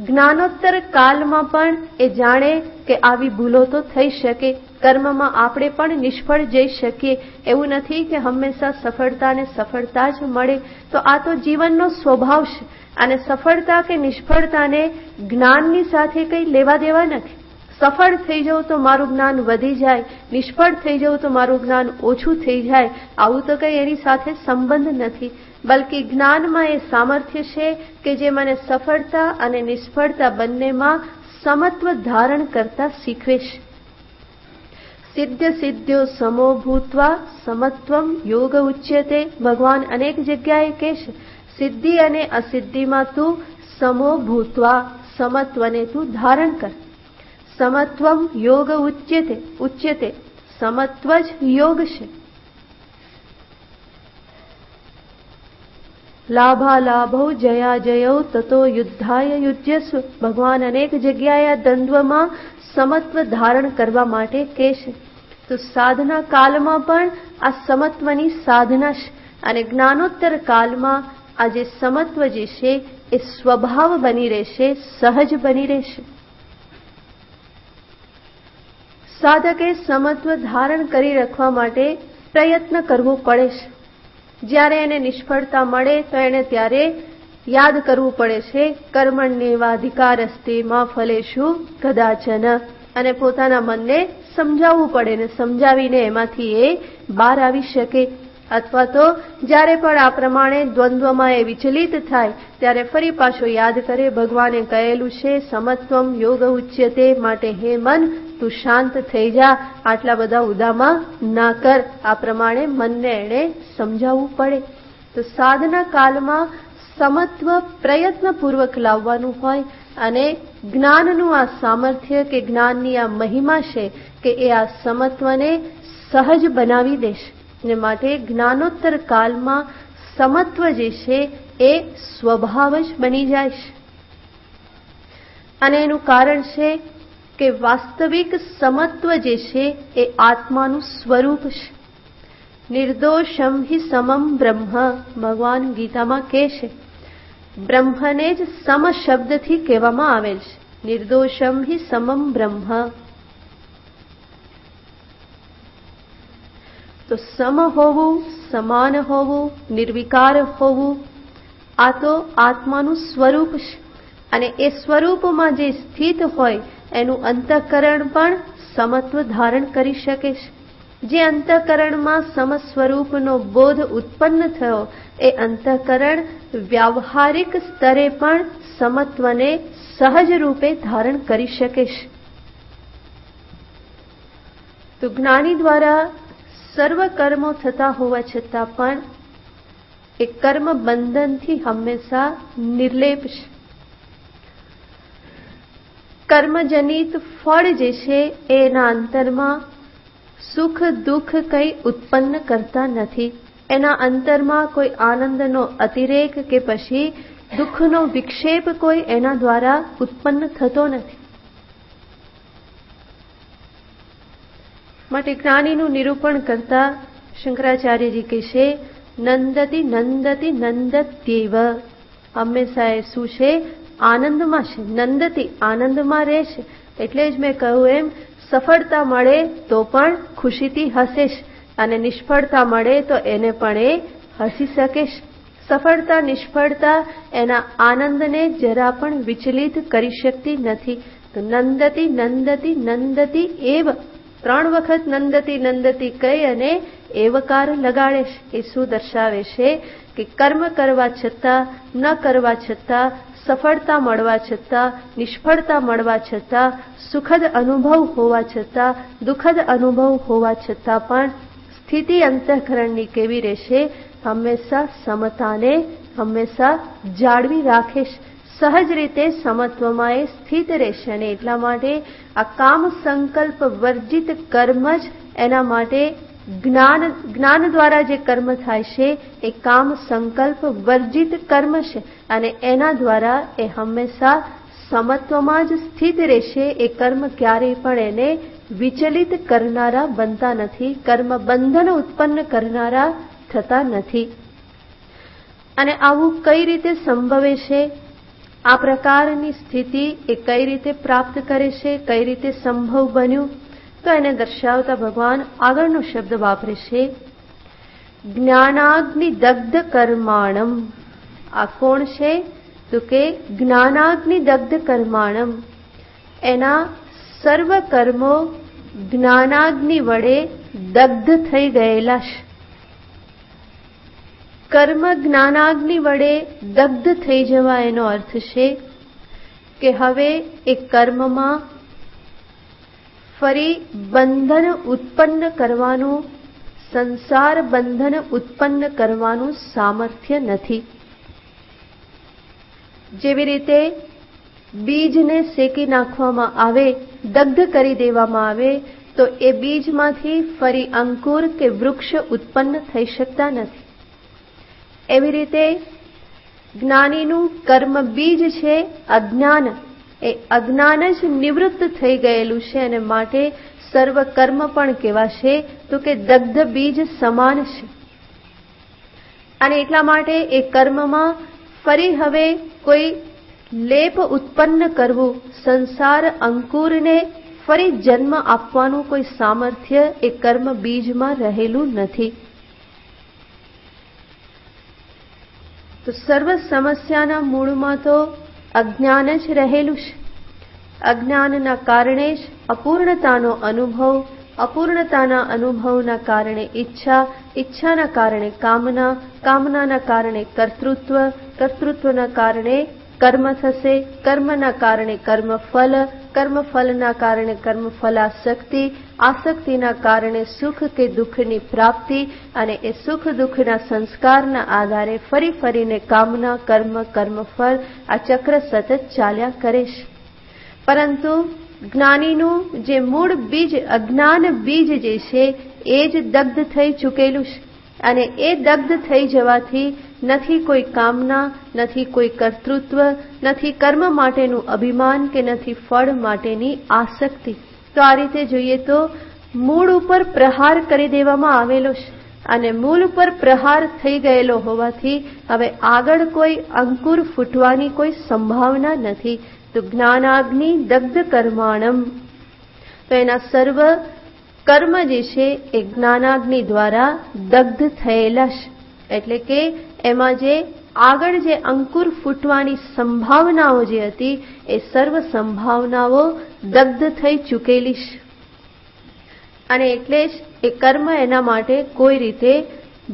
જ્ઞાનોત્તર કાલમાં પણ એ જાણે કે આવી ભૂલો તો થઈ શકે, કર્મમાં આપણે પણ નિષ્ફળ જઈ શકીએ. એવું નથી કે હંમેશા સફળતાને સફળતા જ મળે. તો આ તો જીવનનો સ્વભાવ છે. અને સફળતા કે નિષ્ફળતાને જ્ઞાનની સાથે કંઈ લેવા દેવા નથી. સફળ થઈ જાઉં તો મારું જ્ઞાન વધી જાય, નિષ્ફળ થઈ જાઉં તો મારું જ્ઞાન ઓછું થઈ જાય, આવું તો કંઈ એની સાથે સંબંધ નથી. બલ્કિ જ્ઞાનમાં એ સામર્થ્ય છે કે જે મને સફળતા અને નિષ્ફળતા બંનેમાં સમત્વ ધારણ કરતા શીખવે છે. સિદ્ધ સિદ્ધ્યો સમો ભૂત્વા સમત્વમ યોગ ઉચ્યતે. ભગવાન અનેક જગ્યાએ કહે છે સિદ્ધિ અને અસિદ્ધિમાં તું સમો ભૂત્વા, સમત્વને તું ધારણ કર. સમત્વમ યોગ ઉચ્યતે. ઉચ્યતે સમત્વ જ યોગ છે. લાભાલાભો જયા જયો તતો યુદ્ધાય યુજ્યસ્વ. ભગવાન અનેક જગ્યાએ આ દ્વંદ્વમાં સમત્વ ધારણ કરવા માટે કહે છે. તો સાધના કાલમાં પણ આ સમત્વની સાધના છે. અને જ્ઞાનોત્તર કાલમાં આ જે સમત્વ જે છે એ સ્વભાવ બની રહેશે, સહજ બની રહેશે. સાધકે સમત્વ ધારણ કરી રાખવા માટે પ્રયત્ન કરવો પડે છે. જ્યારે એને નિષ્ફળતા મળે તો એને ત્યારે યાદ કરવું પડે છે કર્મણ્યેવાધિકારસ્તે મા ફલેષુ કદાચન. અને પોતાના મનને સમજાવવું પડે ને સમજાવીને એમાંથી એ બહાર આવી શકે. અથવા તો જ્યારે પણ આ પ્રમાણે દ્વંદ્વમાં એ વિચલિત થાય ત્યારે ફરી પાછો યાદ કરે ભગવાને કહેલું છે સમત્વમ યોગ ઉચ્યતે. માટે હે મન તું શાંત થઈ જા, આટલા બધા ઉદામા ના કર. આ પ્રમાણે મનને એને સમજાવવું પડે. તો સાધના કાલમાં સમત્વ પ્રયત્નપૂર્વક લાવવાનું હોય. અને જ્ઞાનનું આ સામર્થ્ય કે જ્ઞાનની આ મહિમા છે કે એ આ સમત્વને સહજ બનાવી દેશે. ને માટે જ્ઞાનોત્તર કાલમાં સમત્વ જે છે એ સ્વભાવ જ બની જાય છે. અને એનું કારણ છે કે વાસ્તવિક સમત્વ જે છે એ આત્માનું સ્વરૂપ છે. નિર્દોષમ હિ સમમ બ્રહ્મ. ભગવાન ગીતામાં કહે છે બ્રહ્મને જ સમ શબ્દથી કહેવામાં આવેલ છે. નિર્દોષમ હિ સમમ બ્રહ્મ. તો સમ હોવું, સમાન હોવું, નિર્વિકાર હોવું આ તો આત્માનું સ્વરૂપ છે. અને એ સ્વરૂપમાં જે સ્થિત હોય એનું અંતઃકરણ પણ સમત્વ ધારણ કરી શકે છે. જે અંતઃકરણમાં સમ સ્વરૂપનો બોધ ઉત્પન્ન થયો એ અંતઃકરણ વ્યાવહારિક સ્તરે પણ સમત્વને સહજ રૂપે ધારણ કરી શકે છે. તો જ્ઞાની દ્વારા સર્વ કર્મો થતા હોવા છતાં પણ એ કર્મ બંધનથી હંમેશા નિર્લેપ છે. કર્મજનિત ફળ જે છે એના અંતરમાં સુખ દુઃખ કંઈ ઉત્પન્ન કરતા નથી. એના અંતરમાં કોઈ આનંદનો અતિરેક કે પછી દુઃખનો વિક્ષેપ કોઈ એના દ્વારા ઉત્પન્ન થતો નથી. માટે જ્ઞાનીનું નિરૂપણ કરતા શંકરાચાર્યજી કહે છે નંદતિ નંદતિ નંદત્યેવ. હંમેશા એ શું છે આનંદમાં છે. નંદતી આનંદમાં રહેશે. એટલે જ મેં કહ્યું એમ, સફળતા મળે તો પણ ખુશીથી હસેશ, અને નિષ્ફળતા મળે તો એને પણ એ હસી શકેશ. સફળતા નિષ્ફળતા એના આનંદને જરા પણ વિચલિત કરી શકતી નથી. તો નંદતી નંદતી નંદતી એવ, 3 વખત નંદતી નંદતી કહી અને એવકાર લગાડે છે. એ શું દર્શાવે છે કે કર્મ કરવા છતાં, ન કરવા છતાં, સફળતા મળવા છતાં, નિષ્ફળતા મળવા છતાં, સુખદ અનુભવ હોવા છતાં, દુઃખદ અનુભવ હોવા છતાં પણ સ્થિતિ અંતઃકરણની કેવી રહેશે? હંમેશા સમતાને હંમેશા જાળવી રાખે, સહજ રીતે સમત્વમાં એ સ્થિત રહેશે. અને એટલા માટે આ કામ સંકલ્પ વર્જિત કર્મ જ એના માટે જ્ઞાન દ્વારા જે કર્મ થાય છે એ કામ સંકલ્પ વર્જિત કર્મ છે, અને એના દ્વારા એ હંમેશા સમત્વમાં જ સ્થિત રહેશે. એ કર્મ ક્યારેય પણ એને વિચલિત કરનારા બનતા નથી, કર્મ બંધન ઉત્પન્ન કરનારા થતા નથી. અને આવું કઈ રીતે સંભવે છે? આ પ્રકારની સ્થિતિ એ કઈ રીતે પ્રાપ્ત કરે છે, કઈ રીતે સંભવ બન્યું? તો એને દર્શાવતા ભગવાન આગળનો શબ્દ વાપરે છે, જ્ઞાનાગ્નિ દગ્ધ કર્માણમ. આ કોણ છે? તો કે જ્ઞાનાગ્નિ દગ્ધ કર્માણમ. એના સર્વ કર્મો જ્ઞાનાગ્નિ વડે દગ્ધ થઈ ગયેલા છે. કર્મ જ્ઞાનાગ્નિ વડે દગ્ધ થઈ જવા એનો અર્થ છે કે હવે એ કર્મમાં ફરી બંધન ઉત્પન્ન કરવાનું, સંસાર બંધન ઉત્પન્ન કરવાનું સામર્થ્ય નથી. જેવી રીતે બીજને શેકી નાખવામાં આવે, દગ્ધ કરી દેવામાં આવે, તો એ બીજમાંથી ફરી અંકુર કે વૃક્ષ ઉત્પન્ન થઈ શકતા નથી. એવી રીતે જ્ઞાનીનું કર્મ બીજ છે અજ્ઞાન, એ અજ્ઞાન જ નિવૃત્ત થઈ ગયેલું છે, અને માટે સર્વ કર્મ પણ કેવા છે? તો કે દગ્ધ બીજ સમાન છે. અને એટલા માટે એ કર્મમાં ફરી હવે કોઈ લેપ ઉત્પન્ન કરવું, સંસાર અંકુરને ફરી જન્મ આપવાનું કોઈ સામર્થ્ય એ કર્મ બીજમાં રહેલું નથી. તો સર્વ સમસ્યાના મૂળમાં તો અજ્ઞાન જ રહેલું છે. અજ્ઞાનના કારણે જ અપૂર્ણતાનો અનુભવ, અપૂર્ણતાના અનુભવના કારણે ઈચ્છા, ઈચ્છાના કારણે કામના, કામનાના કારણે કર્તૃત્વ, કર્તૃત્વના કારણે કર્મ થશે, કર્મના કારણે કર્મફલ, કર્મફલના કારણે કર્મફલાસક્તિ, આસક્તિના કારણે સુખ કે દુઃખની પ્રાપ્તિ, અને એ સુખ દુઃખના સંસ્કારના આધારે ફરી ફરીને કામના, કર્મ, કર્મફળ, આ ચક્ર સતત ચાલ્યા કરે છે. પરંતુ જ્ઞાનીનું જે મૂળ બીજ, અજ્ઞાન બીજ જે છે એ જ દગ્ધ થઈ ચૂકેલું છે. અને એ દગ્ધ થઈ જવાથી નથી કોઈ કામના, નથી કોઈ કર્તૃત્વ, નથી કર્મ માટેનું અભિમાન, કે નથી ફળ માટેની આસક્તિ. તો આ રીતે જોઈએ તો મૂળ ઉપર પ્રહાર કરી દેવામાં આવેલો છે, અને મૂળ ઉપર પ્રહાર થઈ ગયેલો હોવાથી હવે આગળ કોઈ અંકુર ફૂટવાની કોઈ સંભાવના નથી. તો જ્ઞાનાગ્નિ દગ્ધ કર્માણમ. તો એના સર્વ કર્મ જે છે એ જ્ઞાનાગ્નિ દ્વારા દગ્ધ થયેલા છે. એટલે કે એમાં જે આગળ જે અંકુર ફૂટવાની સંભાવનાઓ જે હતી એ સર્વ સંભાવનાઓ દગ્ધ થઈ ચૂકેલી છે. અને એટલે જ એ કર્મ એના માટે કોઈ રીતે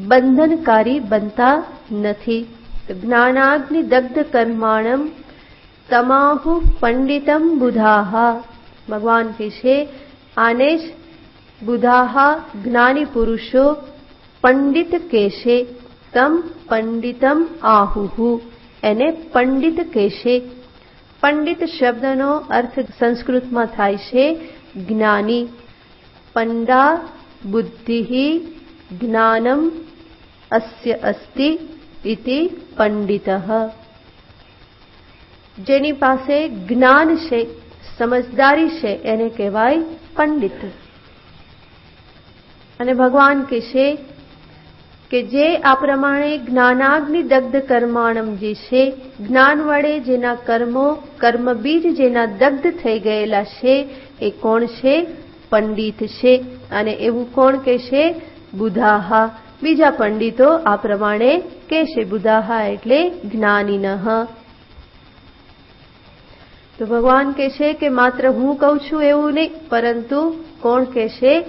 બંધનકારી બનતા નથી. જ્ઞાનાગ્નિ દગ્ધ કર્માણમ તમાહુ પંડિતમ બુધાહા. ભગવાન કહે છે આને જ બુધાહા જ્ઞાની પુરુષો પંડિત કહેશે. તમ પંડિતમ આહુહુ. એને પંડિત કહેશે. પંડિત શબ્દનો અર્થ સંસ્કૃતમાં થાય છે જ્ઞાની. પંડા બુદ્ધિ જ્ઞાનમ અસ્ય અસ્તિ ઇતિ પંડિતઃ. જેની પાસે જ્ઞાન છે, સમજદારી છે, એને કહેવાય પંડિત. અને ભગવાન કહે છે કે જે આ પ્રમાણે જ્ઞાનાગ્નિ દગ્ધ કર્માણમ જે છે, જ્ઞાન વડે જેના કર્મો કર્મબીજ જેના દગ્ધ થઈ ગયેલા છે એ કોણ છે? પંડિત છે. અને એવું કોણ કહેશે? બુધાહા. બીજા પંડિતો આ પ્રમાણે કહેશે. બુધાહા એટલે જ્ઞાનીનઃ. તો ભગવાન કહેશે કે માત્ર હું કહું છું એવું નહીં, પરંતુ કોણ કહેશે?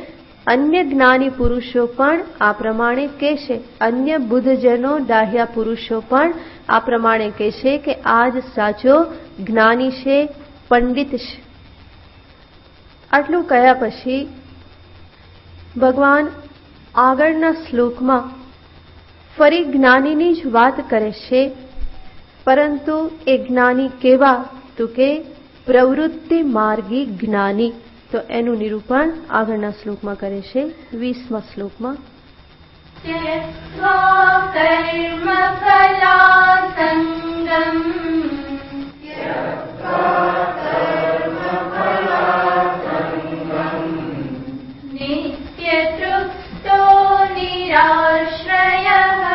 અન્ય જ્ઞાની પુરુષો પણ આ પ્રમાણે કહેશે. અન્ય બુદ્ધજનો ડાહ્યા પુરુષો પણ આ પ્રમાણે કહેશે કે આ જ સાચો જ્ઞાની છે, પંડિત છે. આટલું કહ્યા પછી ભગવાન આગળના શ્લોકમાં ફરી જ્ઞાનીની જ વાત કરે છે, પરંતુ એ જ્ઞાની કેવા? તો કે પ્રવૃત્તિ માર્ગી જ્ઞાની. તો એનું નિરૂપણ આગળના શ્લોકમાં કરે છે, 20મા શ્લોકમાં. त्यक्त्वा कर्मफलासङ्गम् नित्यतृप्तो निराश्रयः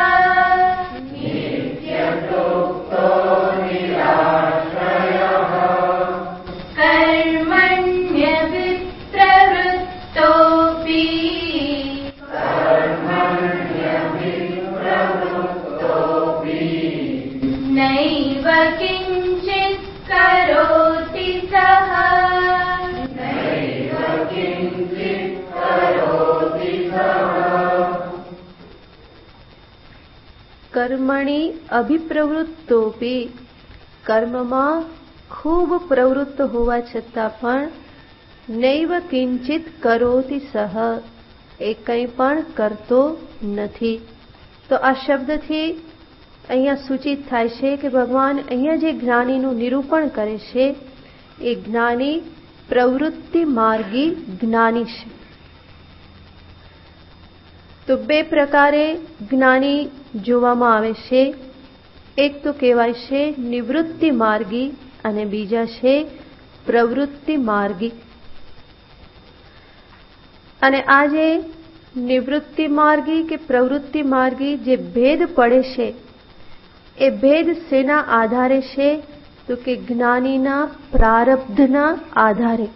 कर्मण्यभिप्रवृत्तोऽपि नैव किञ्चित् करोति सः. કર્મણી અભિપ્રવૃત્તોપી. કર્મમાં ખૂબ પ્રવૃત્ત હોવા છતાં પણ નૈવ કિંચિત કરોતિ સહ, એ કંઈ પણ કરતો નથી. તો આ શબ્દથી અહીંયા સૂચિત થાય છે કે ભગવાન અહીંયા જે જ્ઞાનીનું નિરૂપણ કરે છે એ જ્ઞાની પ્રવૃત્તિ માર્ગી જ્ઞાની છે. તો બે પ્રકારે જ્ઞાની જોવામાં આવે છે. એક તો કહેવાય છે નિવૃત્તિ માર્ગી અને બીજા છે પ્રવૃત્તિ માર્ગી. અને આ જે નિવૃત્તિ માર્ગી કે પ્રવૃત્તિ માર્ગી જે ભેદ પડે છે એ ભેદ શેના આધારે છે? તો કે જ્ઞાનીના પ્રારબ્ધના આધારે.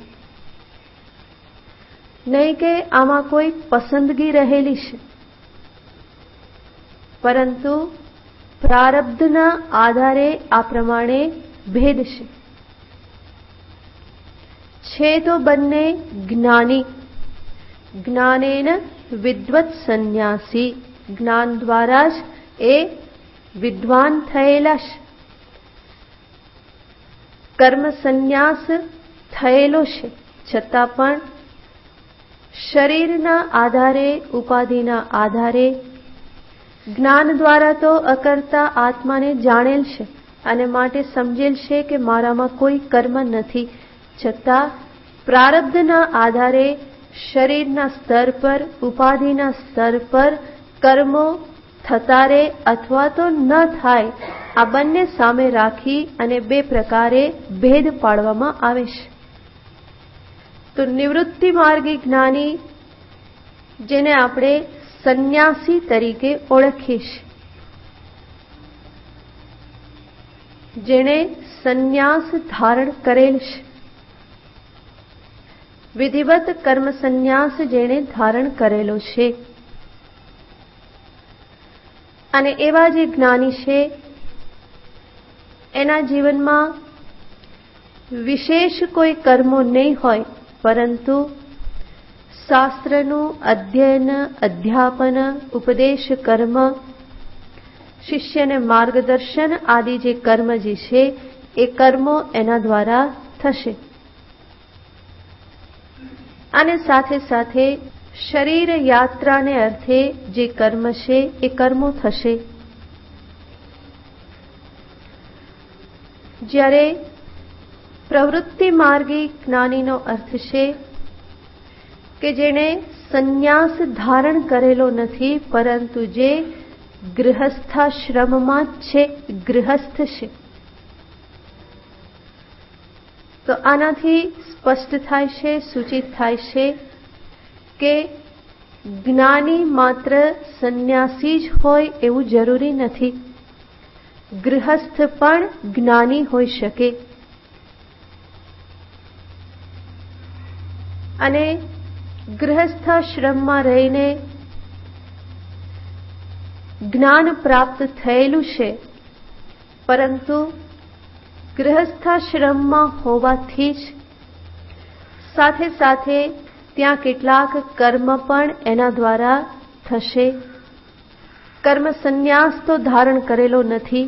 નહીં કે આમાં કોઈ પસંદગી રહેલી છે, પરંતુ પ્રારબ્ધના આધારે આ પ્રમાણે ભેદ છે. તો બંને જ્ઞાની. જ્ઞાનેન વિદ્વત સંન્યાસી. જ્ઞાન દ્વારા જ એ વિદ્વાન થયેલા છે. કર્મ સંન્યાસ થયેલો છે, છતાં પણ શરીરના આધારે, ઉપાધિના આધારે જ્ઞાન દ્વારા તો અકર્તા આત્માને જાણેલ છે અને માટે સમજેલ છે કે મારામાં કોઈ કર્મ નથી, છતાં પ્રારબ્ધના આધારે શરીરના સ્તર પર, ઉપાધિના સ્તર પર કર્મો થતા રહે અથવા તો ન થાય, આ બંને સામે રાખી અને બે પ્રકારે ભેદ પાડવામાં આવે છે. તો નિવૃત્તિ માર્ગી જ્ઞાની, જેને આપણે સંન્યાસી તરીકે ઓળખીએ છીએ, જેણે સંન્યાસ ધારણ કરેલ છે, વિધિવત કર્મ સંન્યાસ જેણે ધારણ કરેલો છે. અને એવા જે જ્ઞાની છે એના જીવનમાં વિશેષ કોઈ કર્મો નહીં હોય, પરંતુ શાસ્ત્રનું અધ્યયન, અધ્યાપન, ઉપદેશ કર્મ, શિષ્યને માર્ગદર્શન આદિ જે કર્મ જે છે એ કર્મો એના દ્વારા થશે. અને સાથે સાથે શરીર યાત્રાને અર્થે જે કર્મ છે એ કર્મો થશે. જ્યારે પ્રવૃત્તિ માર્ગી જ્ઞાનીનો અર્થ છે કે જેણે સંન્યાસ ધારણ કરેલો નથી, પરંતુ જે ગૃહસ્થાશ્રમમાં છે, ગૃહસ્થ છે. તો આનાથી સ્પષ્ટ થાય છે, સૂચિત થાય છે કે જ્ઞાની માત્ર સંન્યાસી જ હોય એવું જરૂરી નથી. ગૃહસ્થ પણ જ્ઞાની હોઈ શકે. અને ગૃહસ્થાશ્રમમાં રહીને જ્ઞાન પ્રાપ્ત થયેલું છે, પરંતુ ગૃહસ્થાશ્રમમાં હોવાથી જ સાથે સાથે ત્યાં કેટલાક કર્મ પણ એના દ્વારા થશે. કર્મ સંન્યાસ તો ધારણ કરેલો નથી,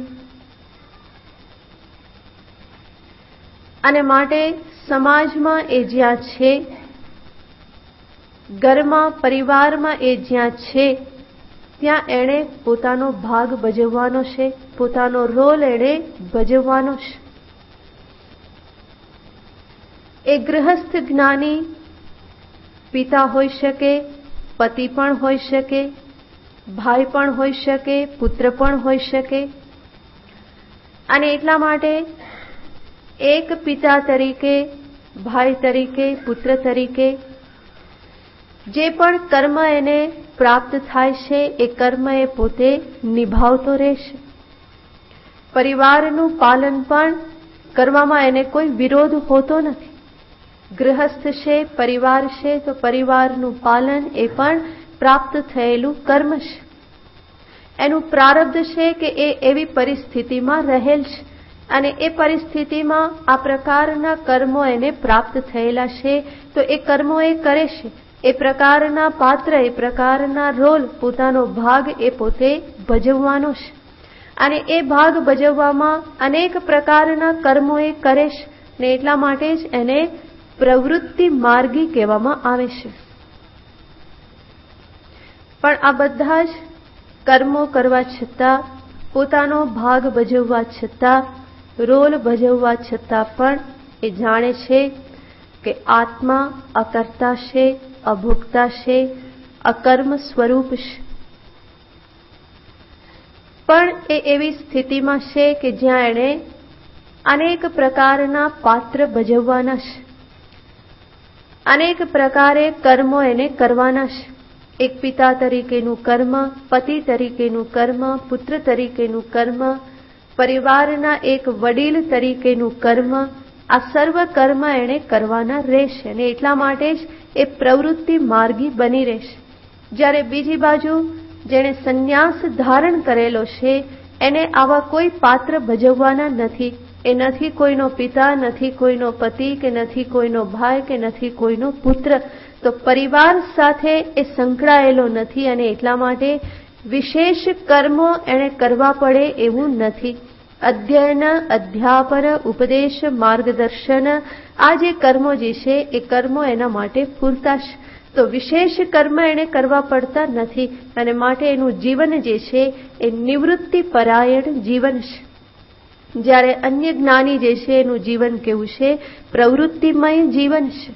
અને માટે સમાજમાં એ જ્યાં છે, ઘરમાં પરિવારમાં એ જ્યાં છે, ત્યાં એણે પોતાનો ભાગ ભજવવાનો છે, પોતાનો રોલ એણે ભજવવાનો છે. એ ગૃહસ્થ જ્ઞાની પિતા હોઈ શકે, પતિ પણ હોઈ શકે, ભાઈ પણ હોઈ શકે, પુત્ર પણ હોઈ શકે. અને એટલા માટે એક પિતા તરીકે, ભાઈ તરીકે, પુત્ર તરીકે જે પણ કર્મ એને પ્રાપ્ત થાય છે, એ કર્મ એ પોતે નિભાવતો રહેશે. પરિવારનું પાલન પણ કરવામાં એને કોઈ વિરોધ હોતો નથી. ગૃહસ્થ છે, પરિવાર છે, તો પરિવારનું પાલન એ પણ પ્રાપ્ત થયેલું કર્મ છે. એનું પ્રારબ્ધ છે કે એ એવી પરિસ્થિતિમાં રહેલ છે, અને એ પરિસ્થિતિમાં આ પ્રકારના કર્મો એને પ્રાપ્ત થયેલા છે, તો એ કર્મો એ કરે છે. એ પ્રકારના પાત્ર, એ પ્રકારના રોલ, પોતાનો ભાગ એ પોતે ભજવવાનો છે. અને એ ભાગ ભજવવામાં અનેક પ્રકારના કર્મો એ કરે છે, ને એટલા માટે જ એને પ્રવૃત્તિ માર્ગી કહેવામાં આવે છે. પણ આ બધા જ કર્મો કરવા છતાં, પોતાનો ભાગ ભજવવા છતાં, રોલ ભજવવા છતાં પણ એ જાણે છે કે આત્મા અકર્તા છે, અભોક્તા છે, અકર્મ સ્વરૂપ છે. પણ એ એવી સ્થિતિમાં છે કે જ્યાં એણે અનેક પ્રકારના પાત્ર ભજવવાના છે, અનેક પ્રકારે કર્મો એને કરવાના છે. એક પિતા તરીકેનું કર્મ, પતિ તરીકેનું કર્મ, પુત્ર તરીકેનું કર્મ, પરિવારના એક વડીલ તરીકેનું કર્મ, આ સર્વ કર્મ એણે કરવાના રહેશે, અને એટલા માટે જ એ પ્રવૃત્તિ માર્ગી બની રહેશે. જ્યારે બીજી બાજુ જેણે સંન્યાસ ધારણ કરેલો છે, એને આવા કોઈ પાત્ર ભજવવાના નથી. એ નથી કોઈનો પિતા, નથી કોઈનો પતિ, કે નથી કોઈનો ભાઈ, કે નથી કોઈનો પુત્ર. તો પરિવાર સાથે એ સંકળાયેલો નથી, અને એટલા માટે વિશેષ કર્મો એણે કરવા પડે એવું નથી. અધ્યયન, અધ્યાપન, ઉપદેશ, માર્ગદર્શન, આ જે કર્મો જે છે એ કર્મો એના માટે પૂરતા છે. તો વિશેષ કર્મ એણે કરવા પડતા નથી, અને માટે એનું જીવન જે છે એ નિવૃત્તિ પરાયણ જીવન છે. જ્યારે અન્ય જ્ઞાની જે છે એનું જીવન કેવું છે? પ્રવૃત્તિમય જીવન છે.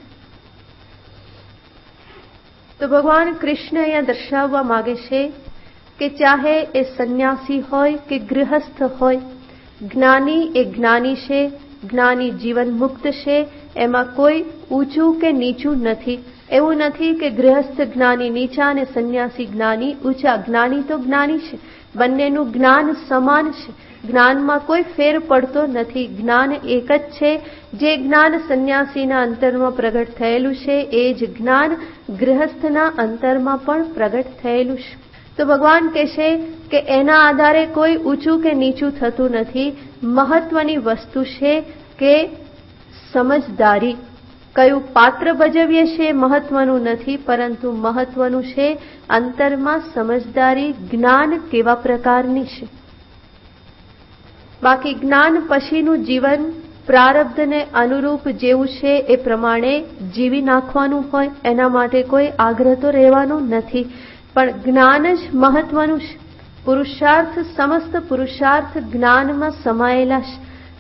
તો ભગવાન કૃષ્ણ અહીંયા દર્શાવવા માંગે છે કે ચાહે એ સંન્યાસી હોય કે ગૃહસ્થ હોય, જ્ઞાની એ જ્ઞાની છે, જ્ઞાની જીવન મુક્ત છે. એમાં કોઈ ઊંચું કે નીચું નથી. એવું નથી કે ગૃહસ્થ જ્ઞાની નીચા અને સંન્યાસી જ્ઞાની ઊંચા. જ્ઞાની તો જ્ઞાની છે, બંનેનું જ્ઞાન સમાન છે. જ્ઞાનમાં કોઈ ફેર પડતો નથી. જ્ઞાન એક જ છે. જે જ્ઞાન સંન્યાસીના અંતરમાં પ્રગટ થયેલું છે, એ જ જ્ઞાન ગૃહસ્થના અંતરમાં પણ પ્રગટ થયેલું છે. તો ભગવાન કહેશે કે એના આધારે કોઈ ઊંચું કે નીચું થતું નથી. મહત્વની વસ્તુ છે કે સમજદારી. કયું પાત્ર ભજવીએ છીએ મહત્વનું નથી, પરંતુ મહત્વનું છે અંતરમાં સમજદારી, જ્ઞાન કેવા પ્રકારની છે. બાકી જ્ઞાન પછીનું જીવન પ્રારબ્ધને અનુરૂપ જેવું છે એ પ્રમાણે જીવી નાખવાનું હોય, એના માટે કોઈ આગ્રહ તો રહેવાનો નથી. પણ જ્ઞાન જ મહત્વનું છે. પુરુષાર્થ, સમસ્ત પુરુષાર્થ જ્ઞાનમાં સમાયેલા છે.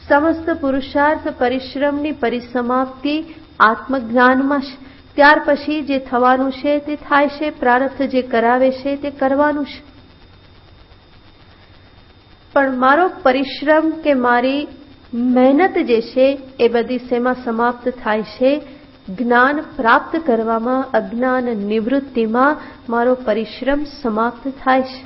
સમસ્ત પુરુષાર્થ પરિશ્રમની પરિસમાપ્તિ આત્મજ્ઞાનમાં છે. ત્યાર પછી જે થવાનું છે તે થાય છે. પ્રારબ્ધ જે કરાવે છે તે કરવાનું છે. પણ મારો પરિશ્રમ કે મારી મહેનત જે છે એ બધી શેમાં સમાપ્ત થાય છે? જ્ઞાન પ્રાપ્ત કરવામાં, અજ્ઞાન નિવૃત્તિમાં મારો પરિશ્રમ સમાપ્ત થાય છે.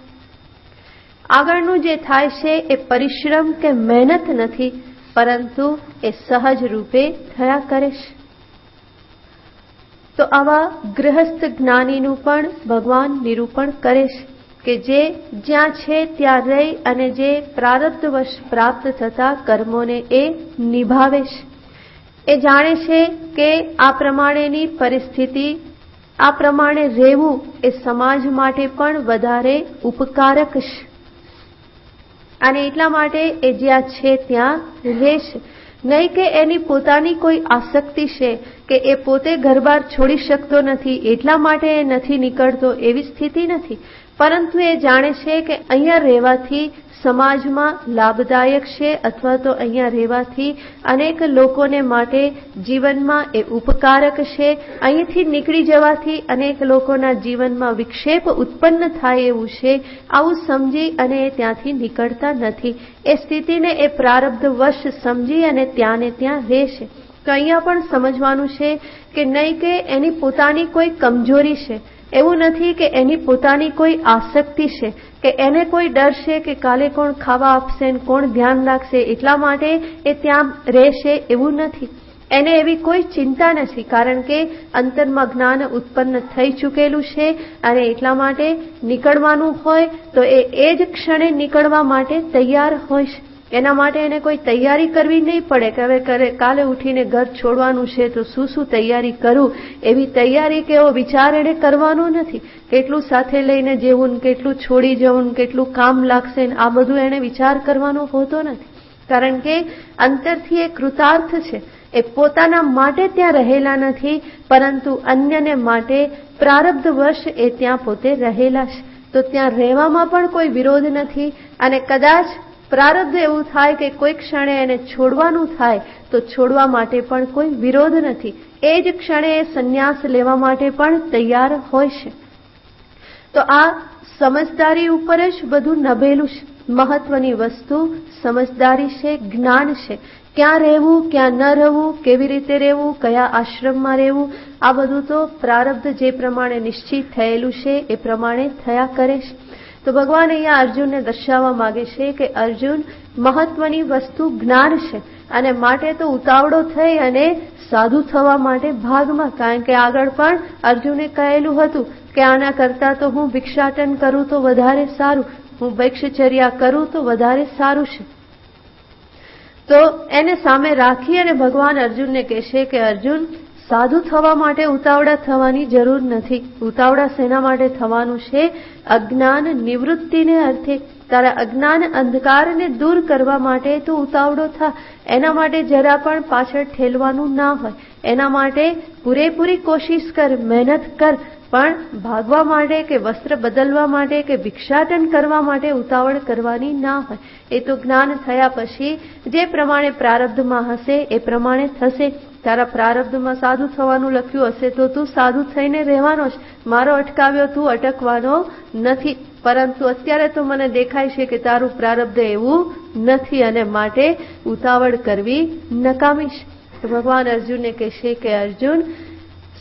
આગળનું જે થાય છે એ પરિશ્રમ કે મહેનત નથી, પરંતુ એ સહજ રૂપે થયા કરે છે. તો આવા ગૃહસ્થ જ્ઞાનીનું પણ ભગવાન નિરૂપણ કરે છે કે જે જ્યાં છે ત્યાં રહી અને જે પ્રારબ્ધવશ પ્રાપ્ત થતા કર્મોને એ નિભાવે છે. એ જાણે છે કે આ પ્રમાણેની પરિસ્થિતિ, આ પ્રમાણે રહેવું એ સમાજ માટે પણ વધારે ઉપકારક છે. અને એટલા માટે એ જ્યાં છે ત્યાં રહેશે. નહીં કે એની પોતાની કોઈ આસક્તિ છે કે એ પોતે ઘરબાર છોડી શકતો નથી એટલા માટે એ નથી નીકળતો, એવી સ્થિતિ નથી. પરંતુ એ જાણે છે કે અહીંયા રહેવાથી સમાજમાં લાભદાયક છે, અથવા તો અહીંયા રહેવાથી અનેક લોકોને માટે જીવનમાં એ ઉપકારક છે. અહીંથી નીકળી જવાથી અનેક લોકોના જીવનમાં વિક્ષેપ ઉત્પન્ન થાય એવું છે. આવું સમજી અને એ ત્યાંથી નીકળતા નથી. એ સ્થિતિને એ પ્રારબ્ધવશ સમજી અને ત્યાં ને ત્યાં રહેશે. તો અહીંયા પણ સમજવાનું છે કે નહીં કે એની પોતાની કોઈ કમજોરી છે, એવું નથી કે એની પોતાની કોઈ આસક્તિ છે, કે એને કોઈ ડર છે કે કાલે કોણ ખાવા આપશે ને કોણ ધ્યાન રાખશે એટલા માટે એ ત્યાં રહેશે, એવું નથી. એને એવી કોઈ ચિંતા નથી, કારણ કે અંતરમાં જ્ઞાન ઉત્પન્ન થઈ ચૂકેલું છે અને એટલા માટે નીકળવાનું હોય તો એ જ ક્ષણે નીકળવા માટે તૈયાર હોય છે. એના માટે એને કોઈ તૈયારી કરવી નહીં પડે કે હવે કાલે ઉઠીને ઘર છોડવાનું છે તો શું તૈયારી કરું, એવી તૈયારી કે એવો વિચાર એને કરવાનો નથી. કેટલું સાથે લઈને જવું, કેટલું છોડી જવું, કેટલું કામ લાગશે, આ બધું એને વિચાર કરવાનો હોતો નથી. કારણ કે અંતરથી એ કૃતાર્થ છે. એ પોતાના માટે ત્યાં રહેલા નથી, પરંતુ અન્યને માટે પ્રારબ્ધવશ એ ત્યાં પોતે રહેલા છે. તો ત્યાં રહેવામાં પણ કોઈ વિરોધ નથી. અને કદાચ પ્રારબ્ધ એવું થાય કે કોઈ ક્ષણે એને છોડવાનું થાય તો છોડવા માટે પણ કોઈ વિરોધ નથી. એ જ ક્ષણે એ સંન્યાસ લેવા માટે પણ તૈયાર હોય છે. તો આ સમજદારી ઉપર જ બધું નભેલું છે. મહત્વની વસ્તુ સમજદારી છે, જ્ઞાન છે. ક્યાં રહેવું, ક્યાં ન રહેવું, કેવી રીતે રહેવું, કયા આશ્રમમાં રહેવું, આ બધું તો પ્રારબ્ધ જે પ્રમાણે નિશ્ચિત થયેલું છે એ પ્રમાણે થયા કરે છે. તો ભગવાન અહીંયા અર્જુનને દર્શાવવા માંગે છે કે અર્જુન, મહત્વની વસ્તુ જ્ઞાન છે અને માટે તો ઉતાવળો થઈ અને સાધુ થવા માટે ભાગમાં. કારણ કે આગળ પણ અર્જુને કહેલું હતું કે આના કરતા તો હું ભિક્ષાટન કરું તો વધારે સારું, હું ભૈક્ષચર્યા કરું તો વધારે સારું છે. તો એને સામે રાખી અને ભગવાન અર્જુનને કહેશે કે અર્જુન, સાધુ થવા માટે ઉતાવળા થવાની જરૂર નથી. ઉતાવળા શેના માટે થવાનું છે? અજ્ઞાન નિવૃત્તિને અર્થે. તારા અજ્ઞાન અંધકારને દૂર કરવા માટે તો ઉતાવળો થા. એના માટે જરા પણ પાછળ ઠેલવાનું ના હોય. એના માટે પૂરેપૂરી કોશિશ કર, મહેનત કર. પણ ભાગવા માટે કે વસ્ત્ર બદલવા માટે કે ભિક્ષાટન કરવા માટે ઉતાવળ કરવાની ના હોય. એ તો જ્ઞાન થયા પછી જે પ્રમાણે પ્રારબ્ધમાં હશે એ પ્રમાણે થશે. તારા પ્રારબ્ધમાં સાધુ થવાનું લખ્યું હશે તો તું સાધુ થઈને રહેવાનો જ. મારો અટકાવ્યો તું અટકવાનો નથી. પરંતુ અત્યારે તો મને દેખાય છે કે તારું પ્રારબ્ધ એવું નથી અને માટે ઉતાવળ કરવી નકામી છે. તો ભગવાન અર્જુનને કહેશે કે અર્જુન,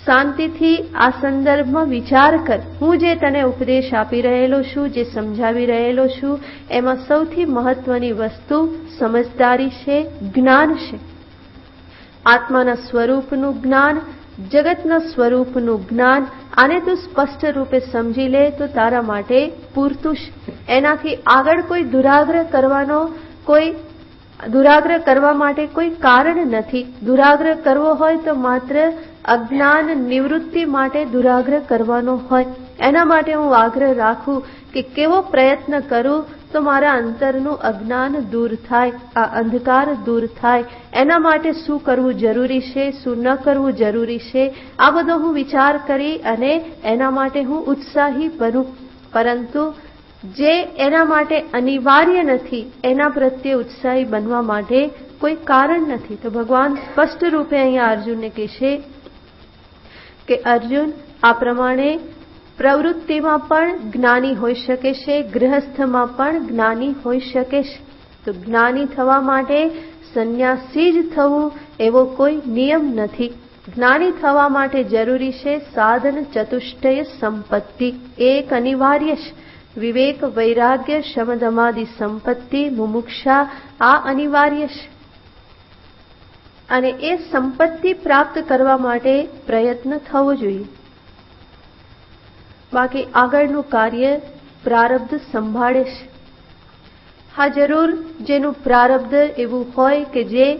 શાંતિથી આ સંદર્ભમાં વિચાર કર. હું જે તને ઉપદેશ આપી રહેલો છું, જે સમજાવી રહેલો છું, એમાં સૌથી મહત્વની વસ્તુ સમજદારી છે, જ્ઞાન છે. આત્માના સ્વરૂપનું જ્ઞાન, જગતના સ્વરૂપનું જ્ઞાન. આને તું સ્પષ્ટ રૂપે સમજી લે તો તારા માટે પૂરતું છે. એનાથી આગળ કોઈ દુરાગ્રહ કરવા માટે કોઈ કારણ નથી. દુરાગ્રહ કરવો હોય તો માત્ર અજ્ઞાન નિવૃત્તિ માટે દુરાગ્રહ કરવાનો હોય. એના માટે હું આગ્રહ રાખું કે કેવો પ્રયત્ન કરું તો મારા અંતરનું અજ્ઞાન દૂર થાય, આ અંધકાર દૂર થાય. એના માટે શું કરવું જરૂરી છે, શું ન કરવું જરૂરી છે, આ બધો હું વિચાર કરી અને એના માટે હું ઉત્સાહી બનું. પરંતુ જે એના માટે અનિવાર્ય નથી એના પ્રત્યે ઉત્સાહી બનવા માટે કોઈ કારણ નથી. તો ભગવાન સ્પષ્ટ રૂપે અહીંયા અર્જુનને કહેશે કે અર્જુન, આ પ્રમાણે પ્રવૃત્તિમાં પણ જ્ઞાની હોઈ શકે છે, ગૃહસ્થમાં પણ જ્ઞાની હોઈ શકે છે. તો જ્ઞાની થવા માટે સંન્યાસી જ થવું એવો કોઈ નિયમ નથી. જ્ઞાની થવા માટે જરૂરી છે સાધન ચતુષ્ટય સંપત્તિ, એક અનિવાર્ય છે. વિવેક, વૈરાગ્ય, શમદમાદિ સંપત્તિ, મુમુક્ષા, આ અનિવાર્ય છે. અને એ સંપત્તિ પ્રાપ્ત કરવા માટે પ્રયત્ન થવો જોઈએ. બાકી આગળનું કાર્ય પ્રારબ્ધ સંભાળે છે. હા, જરૂર જેનું પ્રારબ્ધ એવું હોય કે જે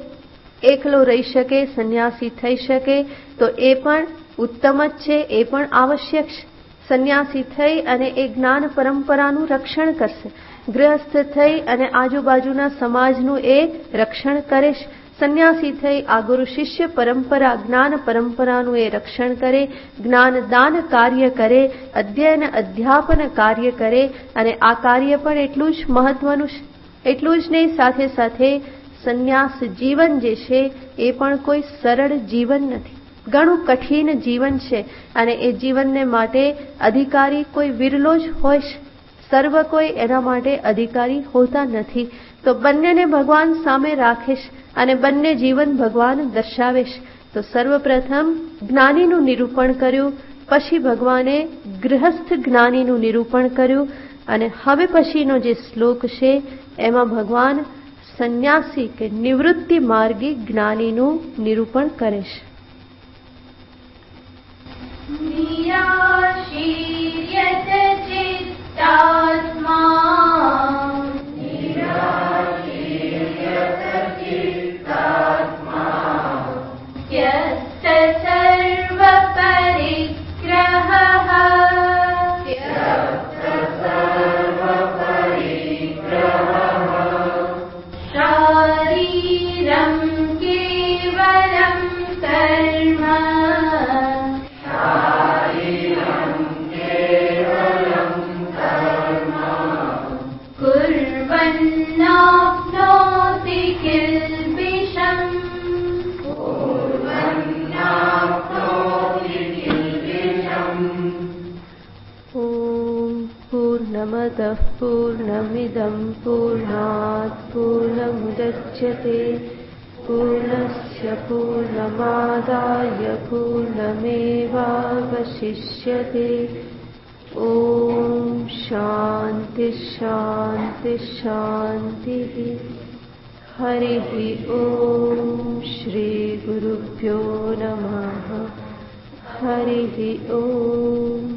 એકલો રહી શકે, સંન્યાસી થઈ શકે, તો એ પણ ઉત્તમ જ છે, એ પણ આવશ્યક છે. સંન્યાસી થઈ અને એ જ્ઞાન પરંપરાનું રક્ષણ કરશે. ગૃહસ્થ થઈ અને આજુબાજુના સમાજનું એ રક્ષણ કરે છે. સંન્યાસી થઈ આ ગુરુ શિષ્ય પરંપરા, જ્ઞાન પરંપરાનું એ રક્ષણ કરે, જ્ઞાનદાન કાર્ય કરે, અધ્યયન અધ્યાપન કાર્ય કરે. અને આ કાર્ય પણ એટલું જ મહત્વનું છે. એટલું જ નહીં, સાથે સાથે સંન્યાસ જીવન જે છે એ પણ કોઈ સરળ જીવન નથી, ઘણું કઠિન જીવન છે. અને એ જીવનને માટે અધિકારી કોઈ વિરલો જ હોય છે. સર્વ કોઈ એના માટે અધિકારી હોતા નથી. તો બંનેને ભગવાન સામે રાખે છે અને બંને જીવન ભગવાન દર્શાવે છે. તો સર્વપ્રથમ જ્ઞાનીનું નિરૂપણ કર્યું, પછી ભગવાને ગૃહસ્થ જ્ઞાનીનું નિરૂપણ કર્યું. અને હવે પછીનો જે શ્લોક છે એમાં ભગવાન સંન્યાસી કે નિવૃત્તિ માર્ગી જ્ઞાનીનું નિરૂપણ કરે છે. નિરાશીર્યત ચિત્તાત્મા યસ્ત સર્વ પરિગ્રહઃ શારીરં કેવલં કર્મ कुर्वन्नाप्नोति किल्बिषम् ॐ पूर्णमदः पूर्णमिदं पूर्णात् पूर्णमुदच्यते पूर्णस्य पूर्णमादाय पूर्णमेवावशिष्यते. ॐ शान्ति शान्ति शान्तिः. हरिः ॐ श्रीगुरुभ्यो नमः. हरिः ॐ.